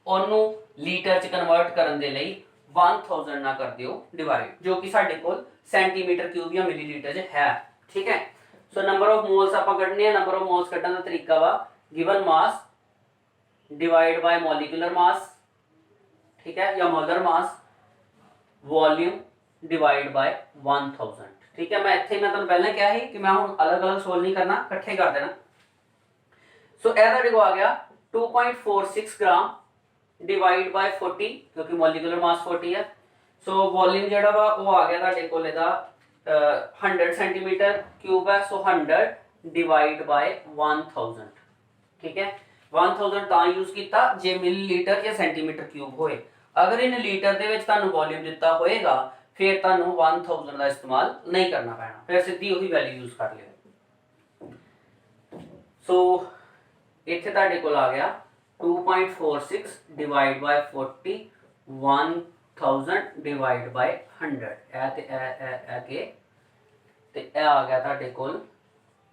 [SPEAKER 1] ओनू लीटर च कन्वर्ट करन दे लई 1000 ना कर दियो डिवाइड, जो कि साडे कोल सेंटीमीटर क्यूब या मिलीलीटर च है, ठीक है। सो नंबर ऑफ मोल्स आपां कढने आ, नंबर ऑफ मोल्स कढण दा तरीका वा given mass divide by molecular मास, ठीक है, या molar mass volume divide by 1000, ठीक है। मैं इत्थे मैं तुहानू पहले कहा कि मैं हुण अलग अलग सोल्व नहीं करना, इकट्ठे कर देना। सो ए तुहाडे को आ गया 2.46 ग्राम डिवाइड बाय 40, क्योंकि मॉलिक्यूलर मास 40 है। सो वॉल्यूम जिहड़ा वा वो आ गया तुहाडे कोल इहदा 100 सेंटीमीटर क्यूब है। सो 100 डिवाइड बाय 1000, ठीक है। 1000 तां यूज कीता जे मिलीलीटर या सेंटीमीटर क्यूब होए। अगर इन लीटर दे विच तुहानू वॉल्यूम दिता होएगा फिर तुहानू 1000 का इस्तेमाल नहीं करना पैना, फिर सीधी वही वैल्यू यूज कर लियो। सो इत्थे तुहाडे कोल आ गया 2.46 डिवाइड बाय 40, 1000 डिवाइड बाय 100, ए ते ए ते ए आ गया तुहाडे कोल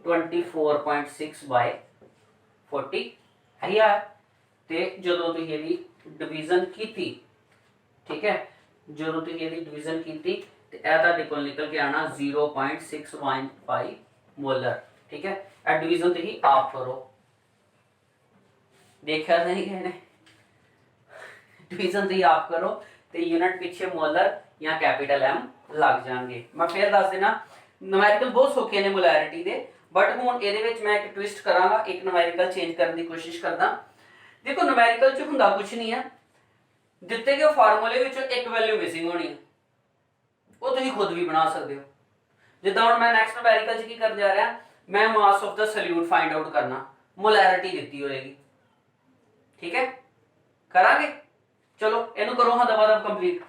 [SPEAKER 1] 24.6 बाय 40 है। ते जदों तुसीं इहदी डिवीजन कीती, ठीक है, जो डिवीजन की थी तो निकल के आना 0.615 मोलर, ठीक है। डिवीजन तो ही आप करो, देखा नहीं कहने डिवीजन तो ही आप करो तो यूनिट पीछे मोलर या कैपिटल एम लग जाएंगे। मैं फिर दस देना न्यूमेरिकल बहुत सौखे ने मोलैरिटी दे, बट हुण इहदे विच मैं एक ट्विस्ट करांगा, एक न्यूमेरिकल चेंज करने की कोशिश करदा। देखो न्यूमेरिकल च हुंदा कुछ नहीं है, दिते गए फार्मूले विचों एक वैल्यू मिसिंग होनी है, वो तुसीं खुद भी बना सकते हो। जिद्दां हुण मैं नैक्सट न्यूमेरिकल च की कर जा रहा, मैं मास of the solute find out करना, मोलैरिटी दित्ती होएगी, ठीक है, करांगे। चलो इहनूं करो हाँ दबा दब कंप्लीट।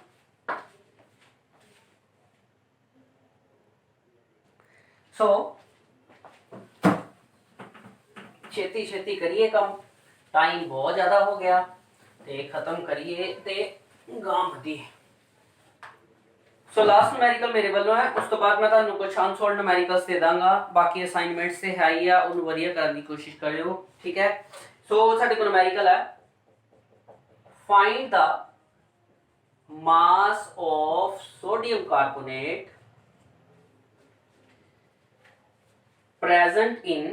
[SPEAKER 1] सो छेती छेती करिए काम, टाइम बहुत ज्यादा हो गया, ते खत्म करिए ते गां बढ़ी। सो लास्ट न्यूमेरिकल मेरे वालों है, उस तो बाद मैं तुहानू कुछ अनसॉल्व्ड न्यूमेरिकल्स दे दांगा, बाकी असाइनमेंट्स से है ही आ, उन्हें वधिया करने की कोशिश करियो, ठीक है। सो साडे को न्यूमेरिकल है find the mass of sodium carbonate present in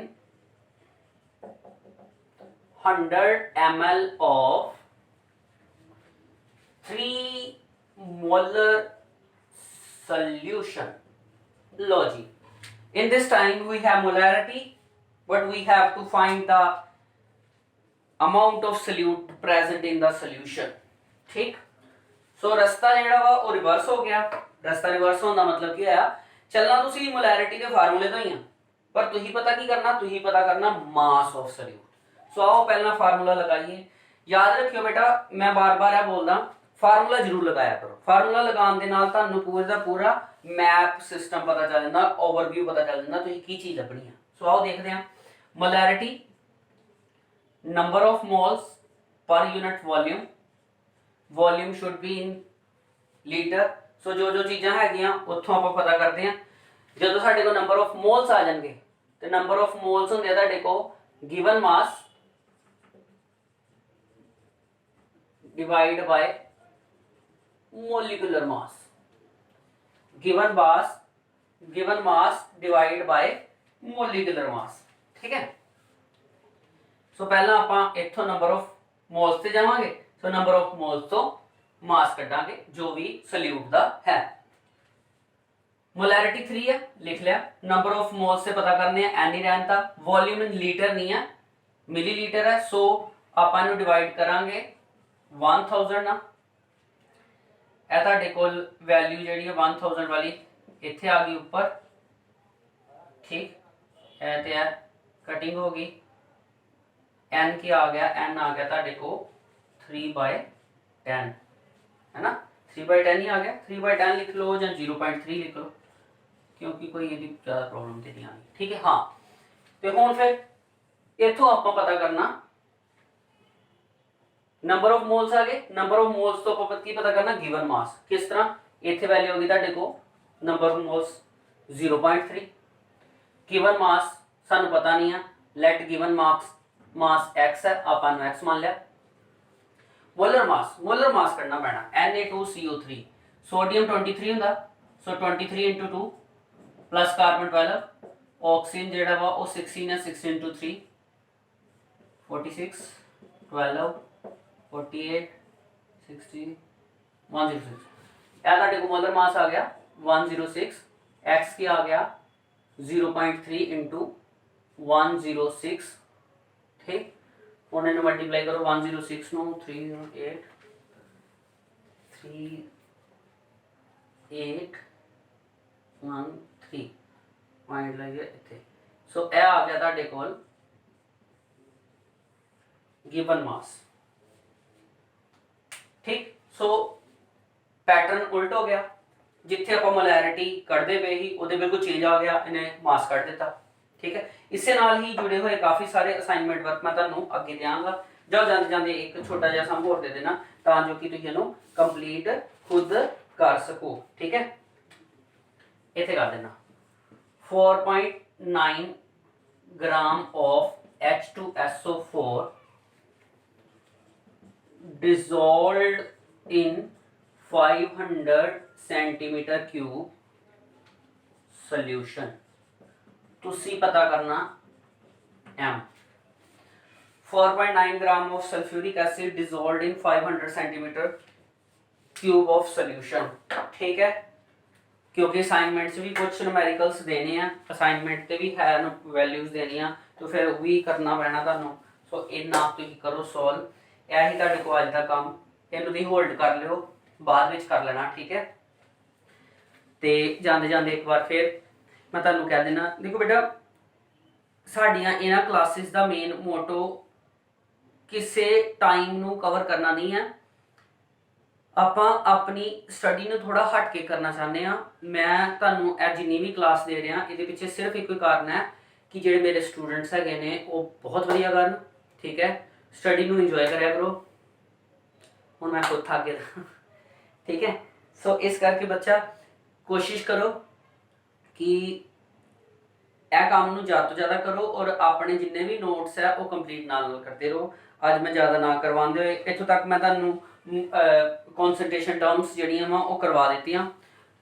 [SPEAKER 1] 100 ml of 3 molar solution. Logi. In this time we have molarity but we have to find the amount of solute present in the solution. ठीक, सो रस्ता ਜਿਹੜਾ ਵਾ ਉਹ reverse ਹੋ ਗਿਆ। रस्ता reverse होने का मतलब ਕੀ होया, चलना तुसी मोलैरिटी के फार्मूले तो ही आ, पर तुही पता की करना, तुही पता करना मास ऑफ सल्यूट। सो आओ पहला फार्मूला लगाइए। याद रखियो बेटा, मैं बार बार बोलदा, फार्मूला जरूर लगाया करो। फार्मूला लगाने के नाल तुहानू पूरे दा पूरा मैप सिस्टम पता चल जाता, ओवरव्यू पता चल जाता तुसी की चीज़ लभनी है। सो आओ देखते हैं, मोलैरिटी नंबर ऑफ मोल्स पर unit volume, volume should be in litre. So जो जो चीज़ां हैगियां उत्थों आपां पता करते हैं। जो साडे को नंबर ऑफ मोल्स आ जाएंगे तो नंबर ऑफ मोल्स होंगे तुहाडे को given mass divide bye molecular mass, given mass divide bye molecular mass. ठीक है, सो पहला आपां इत्थों नंबर ऑफ मोल्स ते जावांगे। सो नंबर ऑफ मोल्स तो मास कटांगे जो भी सल्यूट दा है। मोलैरिटी 3 है, लिख लिया। नंबर ऑफ मोल्स से पता करने हैं, एन ही रहता। वॉल्यूम इन लीटर नहीं है, मिलीलीटर है। सो आपां इहनूं डिवाइड करांगे 1000 ना। ਇਹ ਤੁਹਾਡੇ ਕੋਲ वैल्यू ਜਿਹੜੀ ਹੈ 1000 वाली ਇੱਥੇ आ गई ऊपर। ठीक, ਇਹ ਤੇ ਹੈ कटिंग हो गई। n ਕੀ आ गया, n आ गया ਤੁਹਾਡੇ को 3/10 है ना, 3/10 ही आ गया। 3/10 लिख लो या 0.3 लिख लो, क्योंकि कोई ये ज़्यादा प्रॉब्लम तो नहीं आनी। ठीक है, हाँ। तो हुण फिर इत्थों आपां पता करना नंबर ऑफ मोल्स आ गए। नंबर ऑफ मोल्स तो आपां की पता करना गिवन मास। किस तरह, इत्थे वैल्यू होगी तुहाडे को number of moles 0.3, given mass सानू पता नहीं है, लेट गिवन मास x है, आपां नूं x मान लिया। मोलर मास करना पैना Na2CO3, सोडियम 23 हुंदा। सो 23 × 2 प्लस कार्बन 12, ऑक्सीजन जेड़ा वा वो 16 है, 6 × 3 46, 12 48 60 106। तुहाडे को मोलर मास आ गया 106। x की आ गया 0.3 × 106। ठीक, उन्हें मल्टीप्लाई करो 106 नो 308 3813 पॉइंट लगे इत्थे। सो ए आ गया तुहाडे कोल गिवन मास। ठीक, सो पैटर्न उल्ट हो गया। जिथे आपां मोलैरिटी कढ़दे पे ही उहदे बिल्कुल चेंज आ गया, इन्हें मास कढ़ दिता। ठीक है, इससे नाल ही जुड़े हुए काफ़ी सारे असाइनमेंट वर्क मैं तुहानूं अगे देंगा। जाओ जाते जाते एक छोटा जिहा सम होर दे देना तां जो कि तुसीं इहनूं कंप्लीट खुद कर सको। ठीक है, इत्थे कर देना 4.9 gram of H2SO4 dissolved in 500 centimetre cube solution. तुसी पता करना m 4.9 gram of sulphuric acid dissolved in 500 centimetre cube of solution. ठीक है, क्योंकि असाइनमेंट्स भी कुछ न्यूमेरिकल्स देने हैं, असाइनमेंट ते भी है वैल्यूज देनी है, तो फिर भी करना पैना तुहानूं। सो इन्ना तुसीं करो सॉल्व। यही तुहाडे को अज दा काम, इहनूं तुसीं होल्ड कर लियो, बाद विच कर लेना। ठीक है, ते जांदे जांदे एक बार फिर मैं तुहानूं कह देना, देखो बेटा साडियां इन्हां क्लासिस दा मेन मोटो किसी टाइम नूं कवर करना नहीं है, आपां अपनी स्टडी नूं थोड़ा हट के करना चाहते हैं। मैं तुहानूं जिन्नी भी क्लास दे रहा ये पिछे सिर्फ एक कारण है कि जिहड़े मेरे स्टूडेंट्स हैगे ने वो बहुत वधिया करन। ठीक है, स्टडी नूं इंजॉय करया करो। हुण मैं खुद थक गया। ठीक है, सो इस करके बच्चा कोशिश करो कि यह काम नूं ज़्यादा तो ज़्यादा करो और अपने जिन्ने भी नोट्स है वो कंप्लीट नाल करते रहो। अज मैं ज़्यादा ना करवाते हुए इत्थों तक मैं तुहानूं कॉन्सनट्रेशन टर्म्स जिहड़ियां वा वो करवा दित्तियां।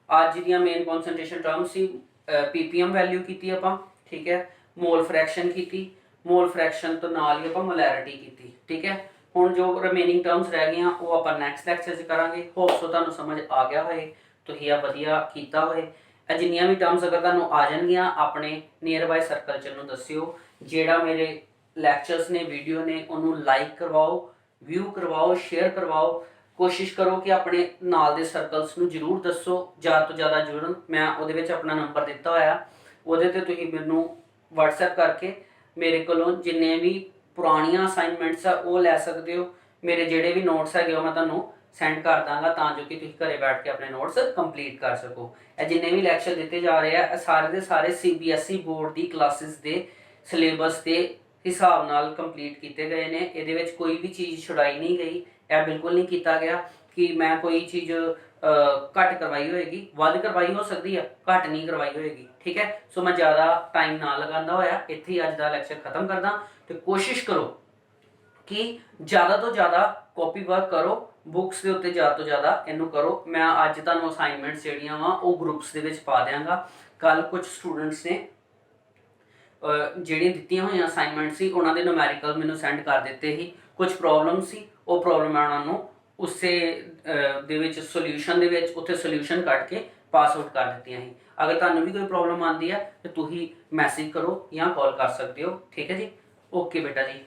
[SPEAKER 1] अज दियां मेन कॉन्सनट्रेशन टर्म्स सी पीपीएम वैल्यू कीती आपां। ठीक है, मोल फ्रैक्शन कीती, मोल फ्रैक्शन तो नाल ही आपां मोलैरिटी कीती। ठीक है, हुण जो रिमेनिंग टर्म्स रह गई वो आपां नैक्सट लैक्चर च करांगे। होप सो तुहानूं समझ आ गया होए, तुसीं आ वधिया कीता होए। ਇਹ ਜਿੰਨੀਆਂ ਵੀ ਟਰਮਸ ਅਗਰ ਤੁਹਾਨੂੰ ਆ ਜਾਣਗੀਆਂ ਆਪਣੇ ਨੀਅਰ ਬਾਈ ਸਰਕਲ ਚ ਨੂੰ ਦੱਸਿਓ। ਜਿਹੜਾ ਮੇਰੇ ਲੈਕਚਰਸ ਨੇ ਵੀਡੀਓ ਨੇ ਉਹਨੂੰ ਲਾਈਕ ਕਰਵਾਓ, ਵਿਊ ਕਰਵਾਓ, ਸ਼ੇਅਰ ਕਰਵਾਓ। ਕੋਸ਼ਿਸ਼ ਕਰੋ ਕਿ ਆਪਣੇ ਨਾਲ ਦੇ ਸਰਕਲਸ ਨੂੰ ਜ਼ਰੂਰ ਦੱਸੋ, ਜ਼ਿਆਦਾ ਤੋਂ ਜ਼ਿਆਦਾ ਜੁੜਨ। ਮੈਂ ਉਹਦੇ ਵਿੱਚ ਆਪਣਾ ਨੰਬਰ ਦਿੱਤਾ ਹੋਇਆ, ਉਹਦੇ ਤੇ ਤੁਸੀਂ ਮੈਨੂੰ WhatsApp ਕਰਕੇ ਮੇਰੇ ਕੋਲੋਂ ਜਿੰਨੇ ਵੀ ਪੁਰਾਣੀਆਂ ਅਸਾਈਨਮੈਂਟਸ ਆ ਉਹ ਲੈ ਸਕਦੇ ਹੋ। ਮੇਰੇ ਜਿਹੜੇ ਵੀ ਨੋਟਸ ਹੈਗੇ ਉਹ ਮੈਂ ਤੁਹਾਨੂੰ ਸੈਂਡ ਕਰ ਦਾਂਗਾ ਤਾਂ ਜੋ ਕਿ ਤੁਸੀਂ ਘਰੇ ਬੈਠ ਕੇ ਆਪਣੇ ਨੋਟਸ ਕੰਪਲੀਟ ਕਰ ਸਕੋ। ਇਹ ਜਿੰਨੇ ਵੀ ਲੈਕਚਰ ਦਿੱਤੇ ਜਾ ਰਹੇ ਆ ਇਹ ਸਾਰੇ ਦੇ ਸਾਰੇ CBSE ਬੋਰਡ ਦੀ ਕਲਾਸਿਸ ਦੇ ਸਿਲੇਬਸ ਦੇ ਹਿਸਾਬ ਨਾਲ ਕੰਪਲੀਟ ਕੀਤੇ ਗਏ ਨੇ। ਇਹਦੇ ਵਿੱਚ ਕੋਈ ਵੀ ਚੀਜ਼ ਛੁਡਾਈ ਨਹੀਂ ਗਈ। ਇਹ ਬਿਲਕੁਲ ਨਹੀਂ ਕੀਤਾ ਗਿਆ ਕਿ ਮੈਂ ਕੋਈ ਚੀਜ਼ ਘੱਟ ਕਰਵਾਈ ਹੋਏਗੀ, ਵੱਧ ਕਰਵਾਈ ਹੋ ਸਕਦੀ ਆ, ਘੱਟ ਨਹੀਂ ਕਰਵਾਈ ਹੋਏਗੀ। ਠੀਕ ਹੈ, ਸੋ ਮੈਂ ਜ਼ਿਆਦਾ ਟਾਈਮ ਨਾ ਲਗਾਉਂਦਾ ਹੋਇਆ ਇੱਥੇ ਹੀ ਅੱਜ ਦਾ ਲੈਕਚਰ ਖਤਮ ਕਰਦਾ। ਤੇ ਕੋਸ਼ਿਸ਼ ਕਰੋ ਕਿ ਜ਼ਿਆਦਾ ਤੋਂ ਜ਼ਿਆਦਾ ਕਾਪੀ ਵਰਕ ਕਰੋ, ਬੁੱਕਸ ਦੇ ਉੱਤੇ ਜ਼ਿਆਦਾ ਤੋਂ ਜ਼ਿਆਦਾ ਇਹਨੂੰ ਕਰੋ। ਮੈਂ ਅੱਜ ਤੁਹਾਨੂੰ ਅਸਾਈਨਮੈਂਟਸ ਜਿਹੜੀਆਂ ਵਾ ਉਹ ਗਰੁੱਪਸ ਦੇ ਵਿੱਚ ਪਾ ਦਿਆਂਗਾ। ਕੱਲ ਕੁਝ ਸਟੂਡੈਂਟਸ ਨੇ ਜਿਹੜੀਆਂ ਦਿੱਤੀਆਂ ਹੋਈਆਂ ਅਸਾਈਨਮੈਂਟ ਸੀ ਉਹਨਾਂ ਦੇ ਨੂਮੈਰੀਕਲ ਮੈਨੂੰ ਸੈਂਡ ਕਰ ਦਿੱਤੇ ਸੀ। ਕੁਝ ਪ੍ਰੋਬਲਮ ਸੀ, ਉਹ ਪ੍ਰੋਬਲਮ ਮੈਂ ਉਹਨਾਂ ਨੂੰ ਉਸੇ ਦੇ ਵਿੱਚ ਸੋਲਿਊਸ਼ਨ ਦੇ ਵਿੱਚ ਉੱਥੇ ਸੋਲਿਊਸ਼ਨ ਕੱਢ ਕੇ ਪਾਸ ਆਊਟ ਕਰ ਦਿੱਤੀਆਂ ਸੀ। ਅਗਰ ਤੁਹਾਨੂੰ ਵੀ ਕੋਈ ਪ੍ਰੋਬਲਮ ਆਉਂਦੀ ਹੈ ਤਾਂ ਤੁਸੀਂ ਮੈਸੇਜ ਕਰੋ ਜਾਂ ਕਾਲ ਕਰ ਸਕਦੇ ਹੋ। ਠੀਕ ਹੈ ਜੀ, ਓਕੇ ਬੇਟਾ ਜੀ।